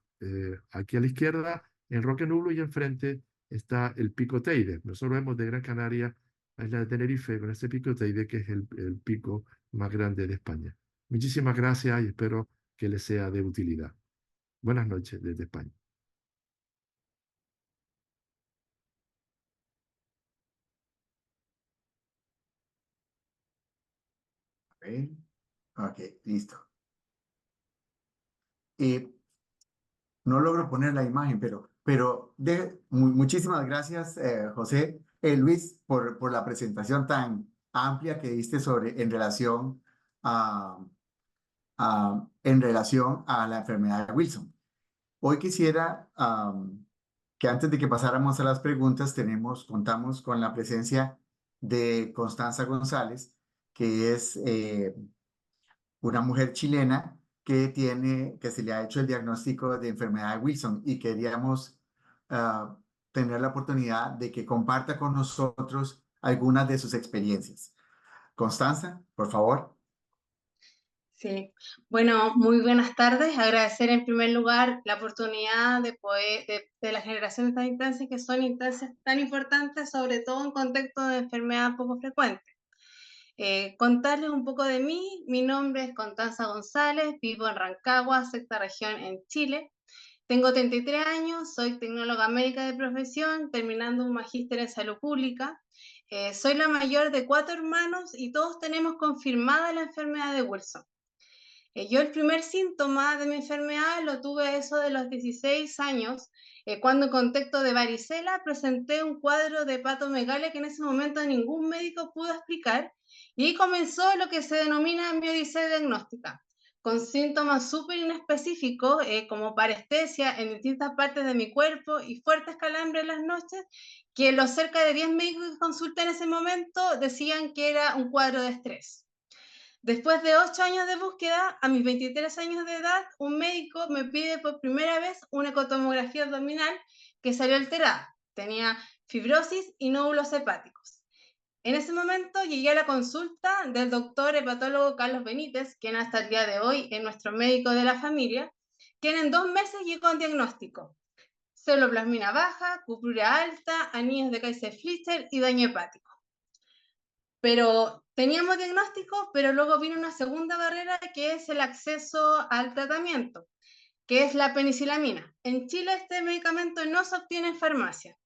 C: aquí a la izquierda, en Roque Nublo, y enfrente está el Pico Teide. Nosotros vemos de Gran Canaria a Isla de Tenerife con este Pico Teide, que es el pico más grande de España. Muchísimas gracias y espero que les sea de utilidad. Buenas noches desde España.
B: Ok, listo. No logro poner la imagen, pero muchísimas gracias, José, Luis, por la presentación tan amplia que diste en relación a la enfermedad de Wilson. Hoy quisiera que antes de que pasáramos a las preguntas, contamos con la presencia de Constanza González, que es una mujer chilena que se le ha hecho el diagnóstico de enfermedad de Wilson y queríamos ah, tener la oportunidad de que comparta con nosotros algunas de sus experiencias. Constanza, por favor.
D: Sí, bueno, muy buenas tardes. Agradecer en primer lugar la oportunidad de poder, de la generación de estas instancias, que son instancias tan importantes, sobre todo en contexto de enfermedad poco frecuente. Contarles un poco de mí. Mi nombre es Constanza González, vivo en Rancagua, sexta región en Chile. Tengo 33 años, soy tecnóloga médica de profesión, terminando un magíster en salud pública. Soy la mayor de 4 hermanos y todos tenemos confirmada la enfermedad de Wilson. Yo el primer síntoma de mi enfermedad lo tuve a eso de los 16 años, cuando en contexto de varicela presenté un cuadro de hepatomegalia que en ese momento ningún médico pudo explicar, y ahí comenzó lo que se denomina mi odisea diagnóstica, con síntomas súper inespecíficos, como parestesia en distintas partes de mi cuerpo y fuertes calambres en las noches, que los cerca de 10 médicos que consulté en ese momento decían que era un cuadro de estrés. Después de 8 años de búsqueda, a mis 23 años de edad, un médico me pide por primera vez una ecotomografía abdominal que salió alterada. Tenía fibrosis y nódulos hepáticos. En ese momento llegué a la consulta del doctor hepatólogo Carlos Benítez, quien hasta el día de hoy es nuestro médico de la familia, quien en 2 meses llegó a un diagnóstico: celoplasmina baja, cupruria alta, anillos de Kaiser-Fletcher y daño hepático. Pero teníamos diagnóstico, pero luego vino una segunda barrera, que es el acceso al tratamiento, que es la penicilamina. En Chile este medicamento no se obtiene en farmacia,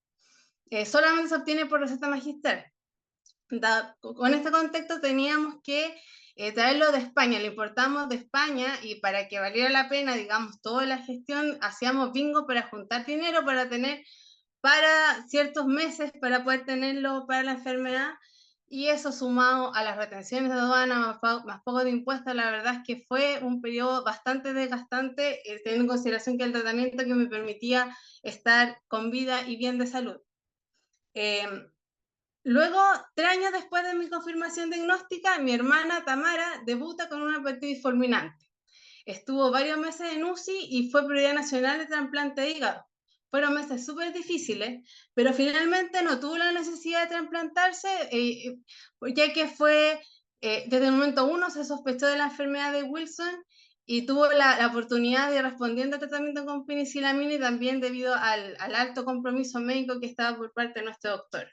D: solamente se obtiene por receta magistral. Con este contexto teníamos que traerlo de España, lo importamos de España, y para que valiera la pena, digamos, toda la gestión, hacíamos bingo para juntar dinero para tener para ciertos meses, para poder tenerlo para la enfermedad. Y eso sumado a las retenciones de aduana, más poco de impuestos, la verdad es que fue un periodo bastante desgastante, teniendo en consideración que el tratamiento que me permitía estar con vida y bien de salud. Luego, 3 años después de mi confirmación diagnóstica, mi hermana Tamara debuta con una hepatitis fulminante. Estuvo varios meses en UCI y fue prioridad nacional de trasplante de hígado. Fueron meses súper difíciles, pero finalmente no tuvo la necesidad de trasplantarse, ya que desde el momento 1 se sospechó de la enfermedad de Wilson y tuvo la oportunidad de ir respondiendo al tratamiento con penicilamina, y también debido al alto compromiso médico que estaba por parte de nuestro doctor.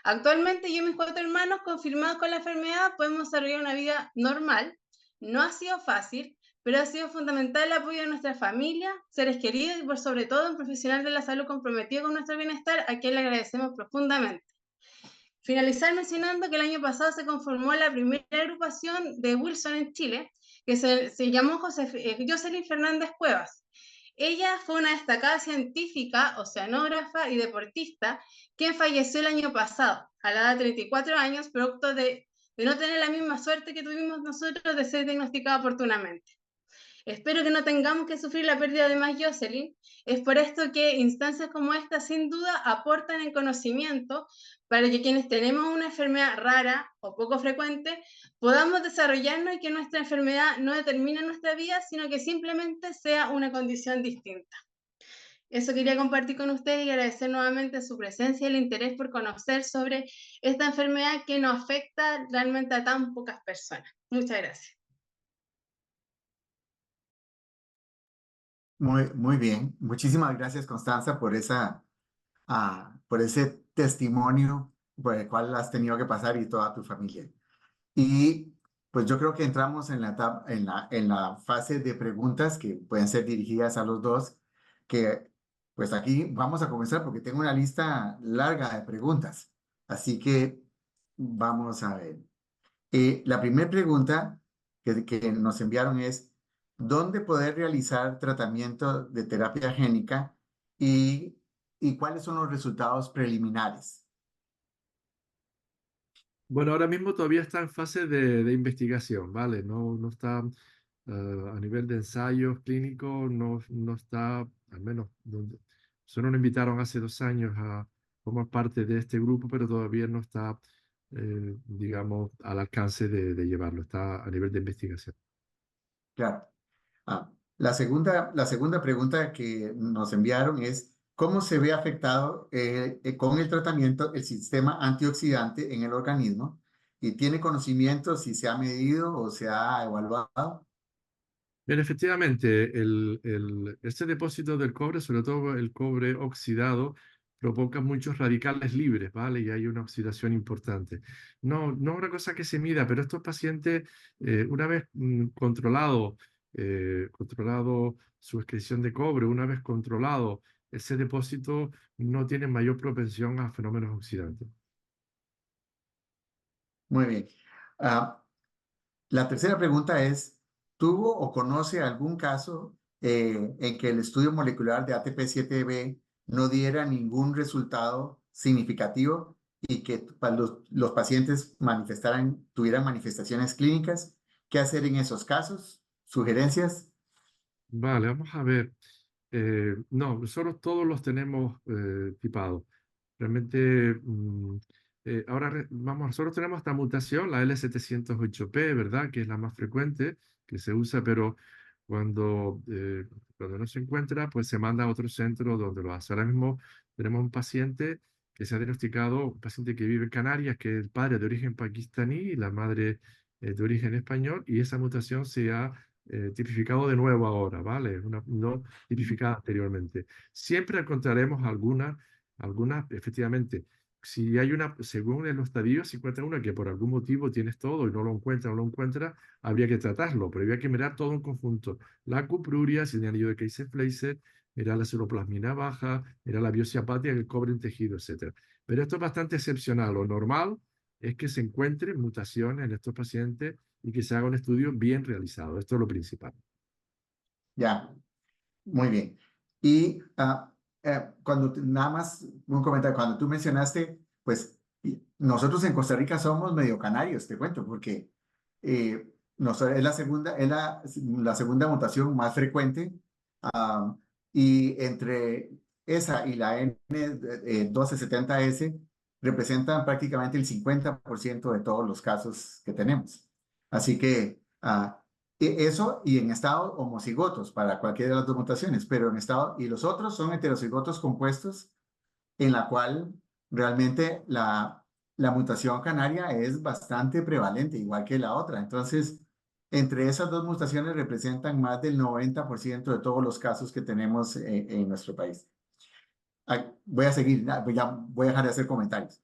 D: Actualmente yo y mis 4 hermanos confirmados con la enfermedad podemos desarrollar una vida normal. No ha sido fácil, pero ha sido fundamental el apoyo de nuestra familia, seres queridos y por sobre todo un profesional de la salud comprometido con nuestro bienestar, a quien le agradecemos profundamente. Finalizar mencionando que el año pasado se conformó la primera agrupación de Wilson en Chile, que se llamó Jocelyn Fernández Cuevas. Ella fue una destacada científica, oceanógrafa y deportista, quien falleció el año pasado, a la edad de 34 años, producto de no tener la misma suerte que tuvimos nosotros de ser diagnosticada oportunamente. Espero que no tengamos que sufrir la pérdida de más Jocelyn. Es por esto que instancias como esta sin duda aportan en conocimiento para que quienes tenemos una enfermedad rara o poco frecuente podamos desarrollarnos, y que nuestra enfermedad no determine nuestra vida, sino que simplemente sea una condición distinta. Eso quería compartir con ustedes y agradecer nuevamente su presencia y el interés por conocer sobre esta enfermedad que nos afecta realmente a tan pocas personas. Muchas gracias.
B: Muy bien. Muchísimas gracias, Constanza, por ese testimonio por el cual has tenido que pasar y toda tu familia. Y pues yo creo que entramos en en la fase de preguntas que pueden ser dirigidas a los dos, que pues aquí vamos a comenzar porque tengo una lista larga de preguntas. Así que vamos a ver. La primera pregunta que nos enviaron es, ¿dónde poder realizar tratamiento de terapia génica y, y cuáles son los resultados preliminares?
C: Bueno, ahora mismo todavía está en fase de investigación, ¿vale? No está a nivel de ensayos clínicos, no está, al menos, solo nos invitaron hace 2 años a formar parte de este grupo, pero todavía no está digamos, al alcance de llevarlo. Está a nivel de investigación.
B: Claro. La segunda pregunta que nos enviaron es, ¿cómo se ve afectado con el tratamiento el sistema antioxidante en el organismo? ¿Y tiene conocimiento si se ha medido o se ha evaluado?
C: Bien, efectivamente, este depósito del cobre, sobre todo el cobre oxidado, provoca muchos radicales libres, ¿vale? Y hay una oxidación importante. No, no es una cosa que se mida, pero estos pacientes, una vez controlado su excreción de cobre, una vez controlado ese depósito, no tienen mayor propensión a fenómenos oxidantes.
B: Muy bien. Ah, la tercera pregunta es, ¿tuvo o conoce algún caso en que el estudio molecular de ATP7B no diera ningún resultado significativo y que los pacientes tuvieran manifestaciones clínicas? ¿Qué hacer en esos casos? ¿Sugerencias?
C: Vale, vamos a ver. No, nosotros todos los tenemos tipados. Realmente, nosotros tenemos esta mutación, la L708P, ¿verdad? Que es la más frecuente que se usa, pero cuando no se encuentra, pues se manda a otro centro donde lo hace. Ahora mismo tenemos un paciente que se ha diagnosticado, un paciente que vive en Canarias, que es el padre de origen pakistaní y la madre de origen español, y esa mutación se ha tipificado de nuevo ahora, ¿vale? No tipificada anteriormente. Siempre encontraremos algunas, efectivamente, si hay una, según en los estadios, si encuentra una que por algún motivo tienes todo y no lo encuentra o no lo encuentra, habría que tratarlo, pero habría que mirar todo en conjunto. La cupruria, si tiene anillo de Kayser-Fleischmann, mirar la ceroplasmina baja, mirar la biopsia hepática, el cobre en tejido, etc. Pero esto es bastante excepcional. Lo normal es que se encuentren mutaciones en estos pacientes y que se haga un estudio bien realizado. Esto es lo principal.
B: Ya, muy bien. Y nada más un comentario, cuando tú mencionaste, pues nosotros en Costa Rica somos medio canarios, te cuento, porque es la segunda mutación más frecuente, ah, y entre esa y la N1270S representan prácticamente el 50% de todos los casos que tenemos. Así que eso y en estado homocigotos para cualquiera de las dos mutaciones, pero en estado, y los otros son heterocigotos compuestos, en la cual realmente la mutación canaria es bastante prevalente, igual que la otra. Entonces, entre esas dos mutaciones representan más del 90% de todos los casos que tenemos en nuestro país. Voy a seguir, ya voy a dejar de hacer comentarios.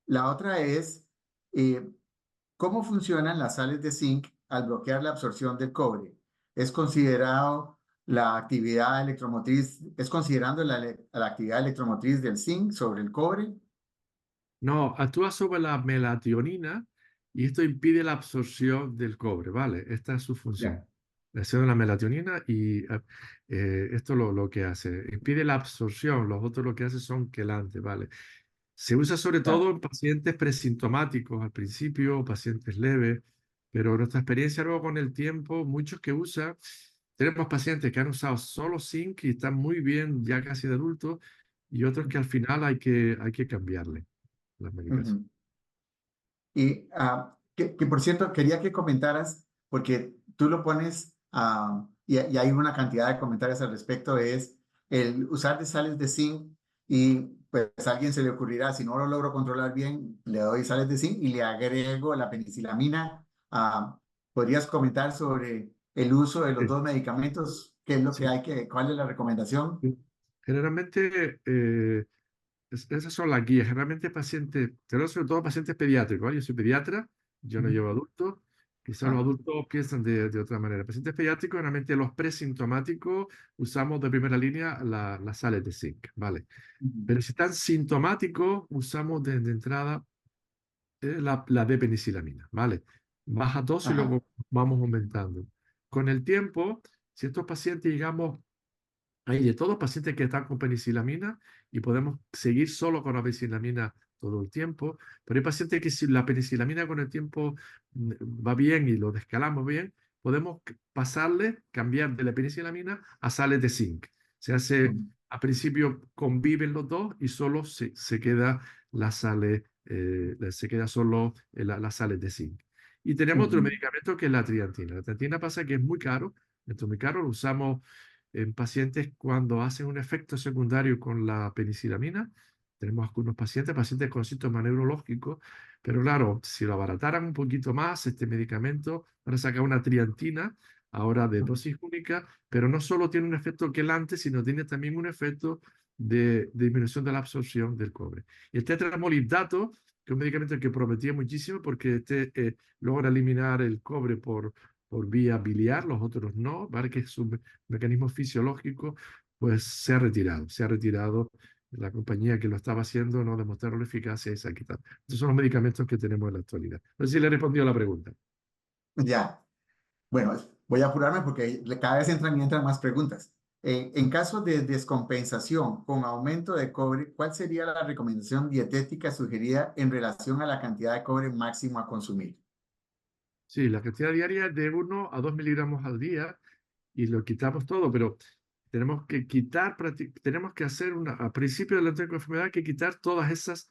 B: La otra es, ¿cómo funcionan las sales de zinc al bloquear la absorción del cobre? ¿Es considerado la actividad electromotriz, es considerando la actividad electromotriz del zinc sobre el cobre?
C: No, actúa sobre la melatonina y esto impide la absorción del cobre, ¿vale? Esta es su función.
B: Ya.
C: La acción de la melatonina y esto lo que hace. Impide la absorción, los otros lo que hace son quelantes, ¿vale? Se usa sobre
B: Ya.
C: todo en pacientes presintomáticos al principio, pacientes leves, pero nuestra experiencia luego con el tiempo, muchos que usan, tenemos pacientes que han usado solo zinc y están muy bien ya casi de adultos y otros que al final hay que cambiarle la medicación.
B: Ujú. Y que por cierto, quería que comentaras, porque tú lo pones, y hay una cantidad de comentarios al respecto, es el usar de sales de zinc y pues a alguien se le ocurrirá, si no lo logro controlar bien, le doy sales de zinc y le agrego la penicilamina. ¿Podrías comentar sobre el uso de los
C: Sí,
B: dos medicamentos? ¿Qué es lo que
C: sí.
B: hay cuál es la recomendación?
C: Generalmente, esas son las guías. Generalmente pacientes, pero sobre todo pacientes pediátricos, ¿vale? Yo soy pediatra, yo no
B: Ujú.
C: llevo adultos. Quizás los
B: Ajá.
C: adultos piensan de otra manera. Pacientes pediátricos, generalmente los presintomáticos, usamos de primera línea las sales de zinc, ¿vale?
B: Ujú.
C: Pero si están sintomáticos, usamos de entrada la D-penicilamina, ¿vale? Baja dosis y
B: Ajá.
C: luego vamos aumentando. Con el tiempo, si estos pacientes, digamos, hay de todos pacientes que están con penicilamina y podemos seguir solo con la penicilamina todo el tiempo, pero hay pacientes que si la penicilamina con el tiempo va bien y lo descalamos bien, podemos pasarle, cambiar de la penicilamina a sales de zinc. Se hace,
B: Ujú.
C: a principio conviven los dos y solo se queda la sales se queda solo las sales de zinc. Y tenemos otro medicamento que es la triantina. La triantina pasa que es muy caro, esto es muy caro, lo usamos en pacientes cuando hacen un efecto secundario con la penicilamina. Tenemos algunos pacientes con síntomas neurológicos, pero claro, si lo abarataran un poquito más, este medicamento, van a sacar una triantina, ahora de dosis única, pero no solo tiene un efecto quelante, sino tiene también un efecto de disminución de la absorción del cobre. Y el tetramolibdato, que es un medicamento que prometía muchísimo porque logra eliminar el cobre por vía biliar, los otros no, ¿vale? Que es un mecanismo fisiológico, pues se ha retirado. Se ha retirado. La compañía que lo estaba haciendo no demostraron la eficacia y se ha quitado. Estos son los medicamentos que tenemos en la actualidad. No sé si le he respondido a la pregunta.
B: Ya. Bueno, voy a apurarme porque cada vez entran más preguntas. En caso de descompensación con aumento de cobre, ¿cuál sería la recomendación dietética sugerida en relación a la cantidad de cobre máximo a consumir?
C: Sí, la cantidad diaria es de 1 a 2 miligramos al día y lo quitamos todo, pero tenemos que tenemos que hacer a principio de la enfermedad, hay que quitar todas esas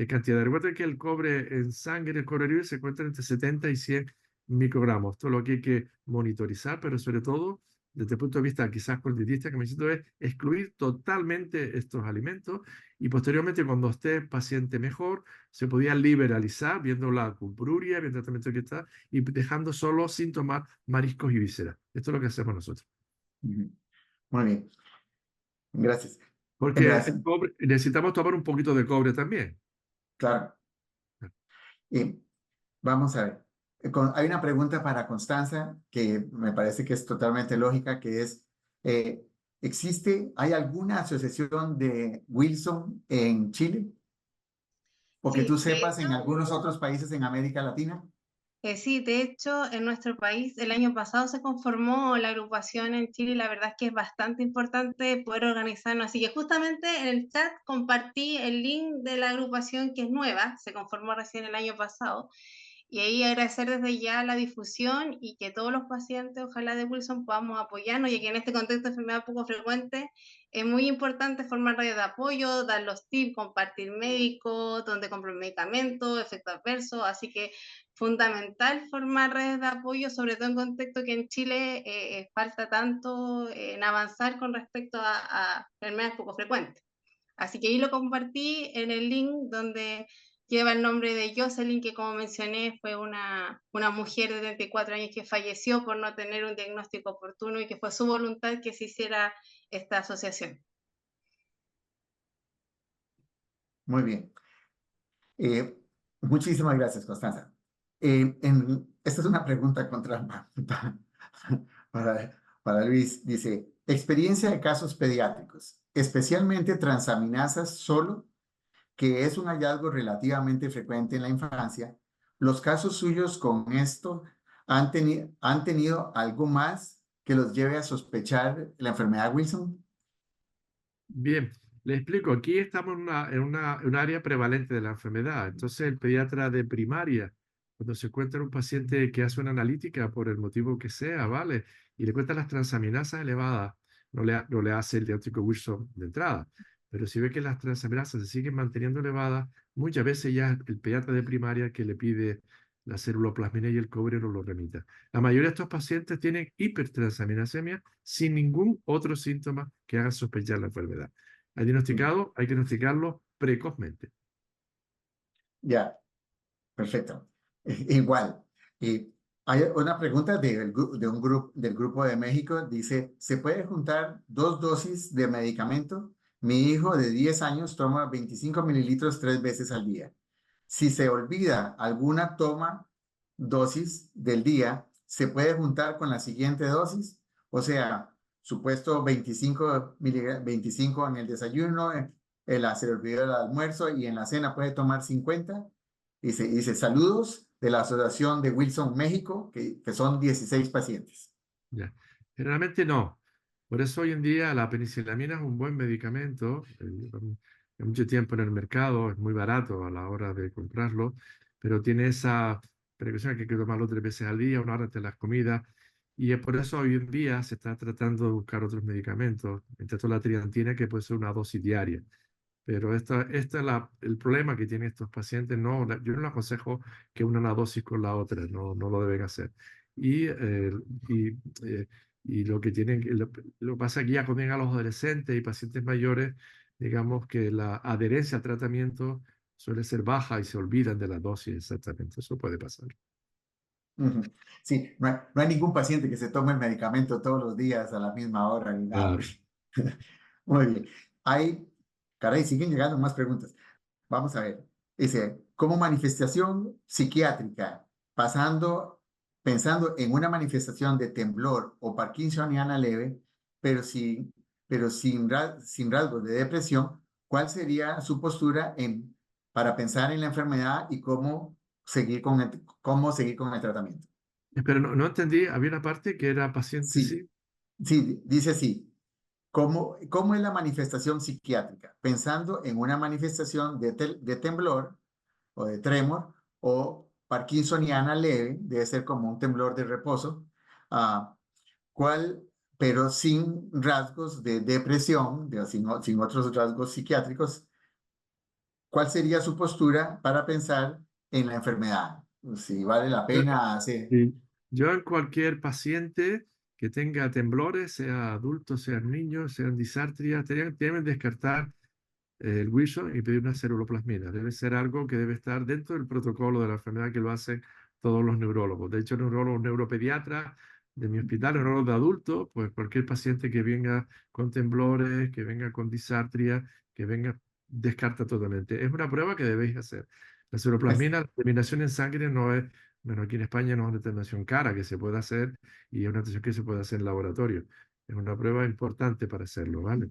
C: cantidades. Recuerden que el cobre en sangre, el cobre libre, se encuentra entre 70 y 100 microgramos. Esto es lo que hay que monitorizar, pero sobre todo, desde el punto de vista quizás dietista, que me siento es excluir totalmente estos alimentos y posteriormente, cuando esté paciente mejor, se podía liberalizar, viendo la acupururia, viendo el tratamiento que está, y dejando solo sin tomar mariscos y vísceras. Esto es lo que hacemos nosotros.
B: Ujú. Muy bien, gracias. En
C: Porque el
B: relación,
C: cobre, necesitamos tomar un poquito de cobre también.
B: claro. Y vamos a ver. Hay una pregunta para Constanza que me parece que es totalmente lógica, que es, eh, ¿hay alguna asociación de Wilson en Chile? O que tú
D: Sí, de
B: sepas
D: hecho,
B: en algunos otros países en América Latina.
D: sí, de hecho, en nuestro país el año pasado se conformó la agrupación en Chile y la verdad es que es bastante importante poder organizarnos. Así que justamente en el chat compartí el link de la agrupación que es nueva, se conformó recién el año pasado. Y ahí agradecer desde ya la difusión y que todos los pacientes, ojalá de Wilson, podamos apoyarnos, y que en este contexto de enfermedad poco frecuente es muy importante formar redes de apoyo, dar los tips, compartir médicos, dónde comprar medicamentos, efectos adversos, así que fundamental formar redes de apoyo, sobre todo en contexto que en Chile falta tanto en avanzar con respecto a enfermedades poco frecuentes. Así que ahí lo compartí en el link donde lleva el nombre de Jocelyn, que como mencioné fue una mujer de 34 años que falleció por no tener un diagnóstico oportuno y que fue su voluntad que se hiciera esta asociación.
B: Muy bien. Muchísimas gracias, Constanza. Esta es una pregunta con trampa para Luis. Dice, experiencia de casos pediátricos, especialmente transaminasas solo, que es un hallazgo relativamente frecuente en la infancia. ¿Los casos suyos con esto han tenido algo más que los lleve a sospechar la enfermedad Wilson?
C: Bien, le explico. Aquí estamos en un área prevalente de la enfermedad. Entonces, el pediatra de primaria, cuando se encuentra un paciente que hace una analítica por el motivo que sea, ¿vale? Y le cuenta las transaminasas elevadas, no le hace el diagnóstico Wilson de entrada. Pero si ve que las transaminasas se siguen manteniendo elevadas, muchas veces ya el pediatra de primaria que le pide la céluloplasmina y el cobre no lo remita. La mayoría de estos pacientes tienen hipertransaminasemia sin ningún otro síntoma que haga sospechar la enfermedad. Hay que diagnosticarlo precozmente.
B: Ya, perfecto. Igual. Y hay una pregunta del grupo de México. Dice, ¿se puede juntar 2 dosis de medicamento? Mi hijo de 10 años toma 25 mililitros 3 veces al día. Si se olvida alguna dosis del día, ¿se puede juntar con la siguiente dosis? O sea, supuesto 25 en el desayuno, se le olvidó el almuerzo y en la cena puede tomar 50. Dice, saludos de la Asociación de Wilson México, que son 16 pacientes.
C: Ya. Generalmente no. Por eso hoy en día la penicilamina es un buen medicamento. Lleva mucho tiempo en el mercado, es muy barato a la hora de comprarlo, pero tiene esa precaución que hay que tomarlo 3 veces al día, 1 hora antes de las comidas. Y es por eso hoy en día se está tratando de buscar otros medicamentos, entre todo la triantina, que puede ser una dosis diaria. Pero esta es el problema que tienen estos pacientes. No, yo no les aconsejo que unan una dosis con la otra, no lo deben hacer. Y, y, eh, y lo que tienen, lo pasa que ya cuando llegan a los adolescentes y pacientes mayores, digamos que la adherencia al tratamiento suele ser baja y se olvidan de la dosis exactamente. Eso puede pasar.
B: Ujú. Sí, no hay ningún paciente que se tome el medicamento todos los días a la misma hora ni nada.
C: Claro.
B: Muy bien. Caray, siguen llegando más preguntas. Vamos a ver. Dice, como manifestación psiquiátrica, pensando en una manifestación de temblor o parkinsoniana leve, pero sin rasgos de depresión, ¿cuál sería su postura para pensar en la enfermedad y cómo seguir con el tratamiento?
C: Pero no entendí, había una parte que era paciente,
B: Sí,
C: sí.
B: sí, dice así. ¿Cómo es la manifestación psiquiátrica? Pensando en una manifestación de temblor o de tremor o parkinsoniana leve, debe ser como un temblor de reposo, ah, ¿cuál, pero sin rasgos de depresión, sin otros rasgos psiquiátricos? ¿Cuál sería su postura para pensar en la enfermedad? Si vale la
C: Yo,
B: pena hacer.
C: sí. Yo en cualquier paciente que tenga temblores, sea adulto, sean niños, sean disartrias, deben descartar el Wilson y pedir una ceruloplasmina. Debe ser algo que debe estar dentro del protocolo de la enfermedad que lo hacen todos los neurólogos. De hecho, neurólogos, neuropediatras de mi hospital, neurólogos de adultos, pues cualquier paciente que venga con temblores, que venga con disartria, que venga, descarta totalmente. Es una prueba que debéis hacer. La
B: Pues,
C: ceruloplasmina, la determinación en sangre no es, bueno, aquí en España no es una determinación cara que se puede hacer y es una determinación que se puede hacer en laboratorio. Es una prueba importante para hacerlo, ¿vale?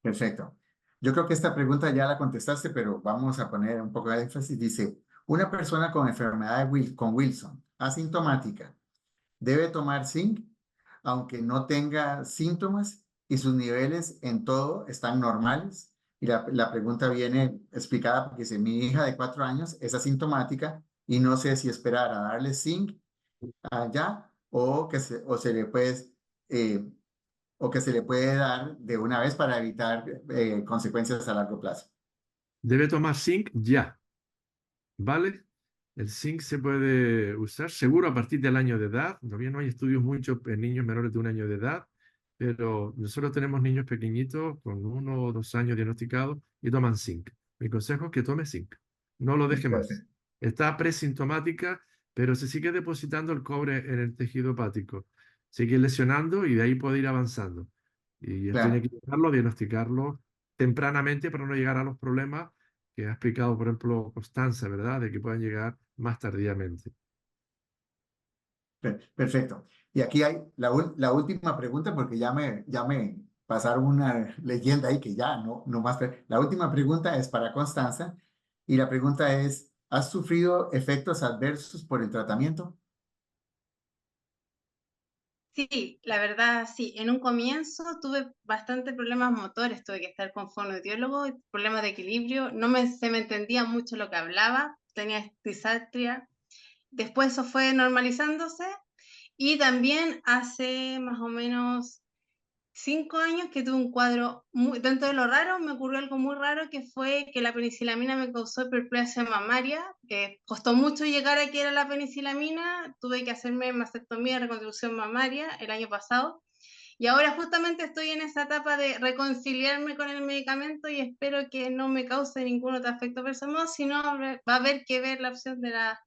B: perfecto. Yo creo que esta pregunta ya la contestaste, pero vamos a poner un poco de énfasis. Dice, una persona con enfermedad con Wilson, asintomática, debe tomar zinc, aunque no tenga síntomas y sus niveles en todo están normales. Y la pregunta viene explicada porque dice, mi hija de 4 años es asintomática y no sé si esperar a darle zinc allá eh, o que se le puede dar de una vez para evitar consecuencias a largo plazo.
C: Debe tomar zinc ya, ¿vale? El zinc se puede usar seguro a partir del año de edad. Todavía no hay estudios muchos en niños menores de 1 año de edad, pero nosotros tenemos niños pequeñitos con 1 o 2 años diagnosticados y toman zinc. Mi consejo es que tome zinc, no lo deje más.
B: Perfecto.
C: Está presintomática, pero se sigue depositando el cobre en el tejido hepático. Sigue lesionando y de ahí puede ir avanzando. Y esto hay
B: Claro.
C: que diagnosticarlo tempranamente para no llegar a los problemas que ha explicado, por ejemplo, Constanza, ¿verdad? De que puedan llegar más tardíamente.
B: Perfecto. Y aquí hay la última pregunta, porque ya me pasaron una leyenda ahí que ya no más. La última pregunta es para Constanza y la pregunta es, ¿has sufrido efectos adversos por el tratamiento?
D: Sí, la verdad, sí. En un comienzo tuve bastantes problemas motores, tuve que estar con fonoaudiólogo, problemas de equilibrio, se me entendía mucho lo que hablaba, tenía disartria. Después eso fue normalizándose y también hace más o menos 5 años que tuve un cuadro, dentro de lo raro, me ocurrió algo muy raro que fue que la penicilamina me causó hiperplasia mamaria. Costó mucho llegar a que era la penicilamina, tuve que hacerme mastectomía, reconstrucción mamaria el año pasado. Y ahora justamente estoy en esa etapa de reconciliarme con el medicamento y espero que no me cause ningún otro efecto personal, sino va a haber que ver la opción de la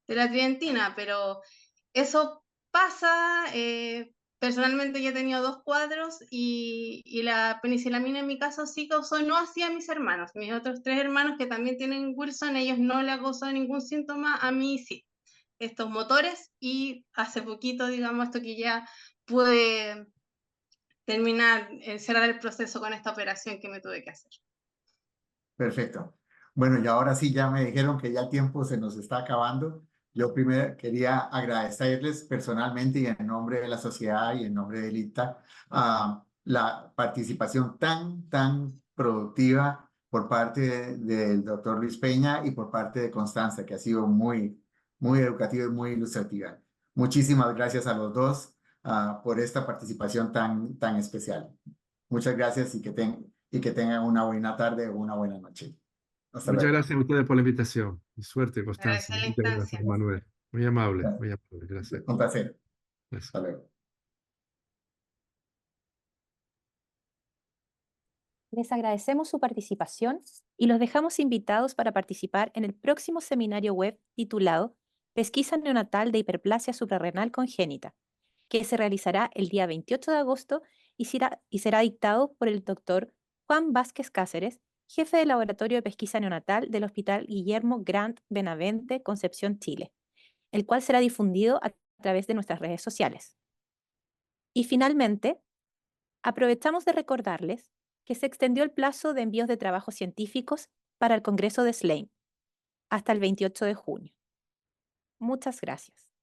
D: tridentina, pero eso pasa. Personalmente yo he tenido 2 cuadros y la penicilamina en mi caso sí causó, no así a mis hermanos, mis otros 3 hermanos que también tienen Wilson, ellos no le ha causado ningún síntoma, a mí sí, estos motores, y hace poquito, digamos, esto que ya pude terminar, cerrar el proceso con esta operación que me tuve que hacer.
B: Perfecto. Bueno, y ahora sí ya me dijeron que ya el tiempo se nos está acabando. Yo primero quería agradecerles personalmente y en nombre de la sociedad y en nombre de LITA la participación tan productiva por parte del doctor Luis Peña y por parte de Constanza, que ha sido muy educativa y muy ilustrativa. Muchísimas gracias a los dos por esta participación tan especial. Muchas gracias y y que tengan una buena tarde o una buena noche. Hasta
C: Muchas
B: luego.
C: gracias a ustedes por la invitación. Y suerte, Constanza.
D: Agradecer la
C: Muchas gracias,
D: instancia.
C: Manuel. Muy amable, muy amable. Gracias.
B: Un placer.
C: Gracias.
B: Hasta luego.
A: Les agradecemos su participación y los dejamos invitados para participar en el próximo seminario web titulado Pesquisa neonatal de hiperplasia suprarrenal congénita, que se realizará el día 28 de agosto y será dictado por el doctor Juan Vázquez Cáceres, jefe del Laboratorio de Pesquisa Neonatal del Hospital Guillermo Grant Benavente, Concepción, Chile, el cual será difundido a través de nuestras redes sociales. Y finalmente, aprovechamos de recordarles que se extendió el plazo de envíos de trabajos científicos para el Congreso de SLAIM hasta el 28 de junio. Muchas gracias.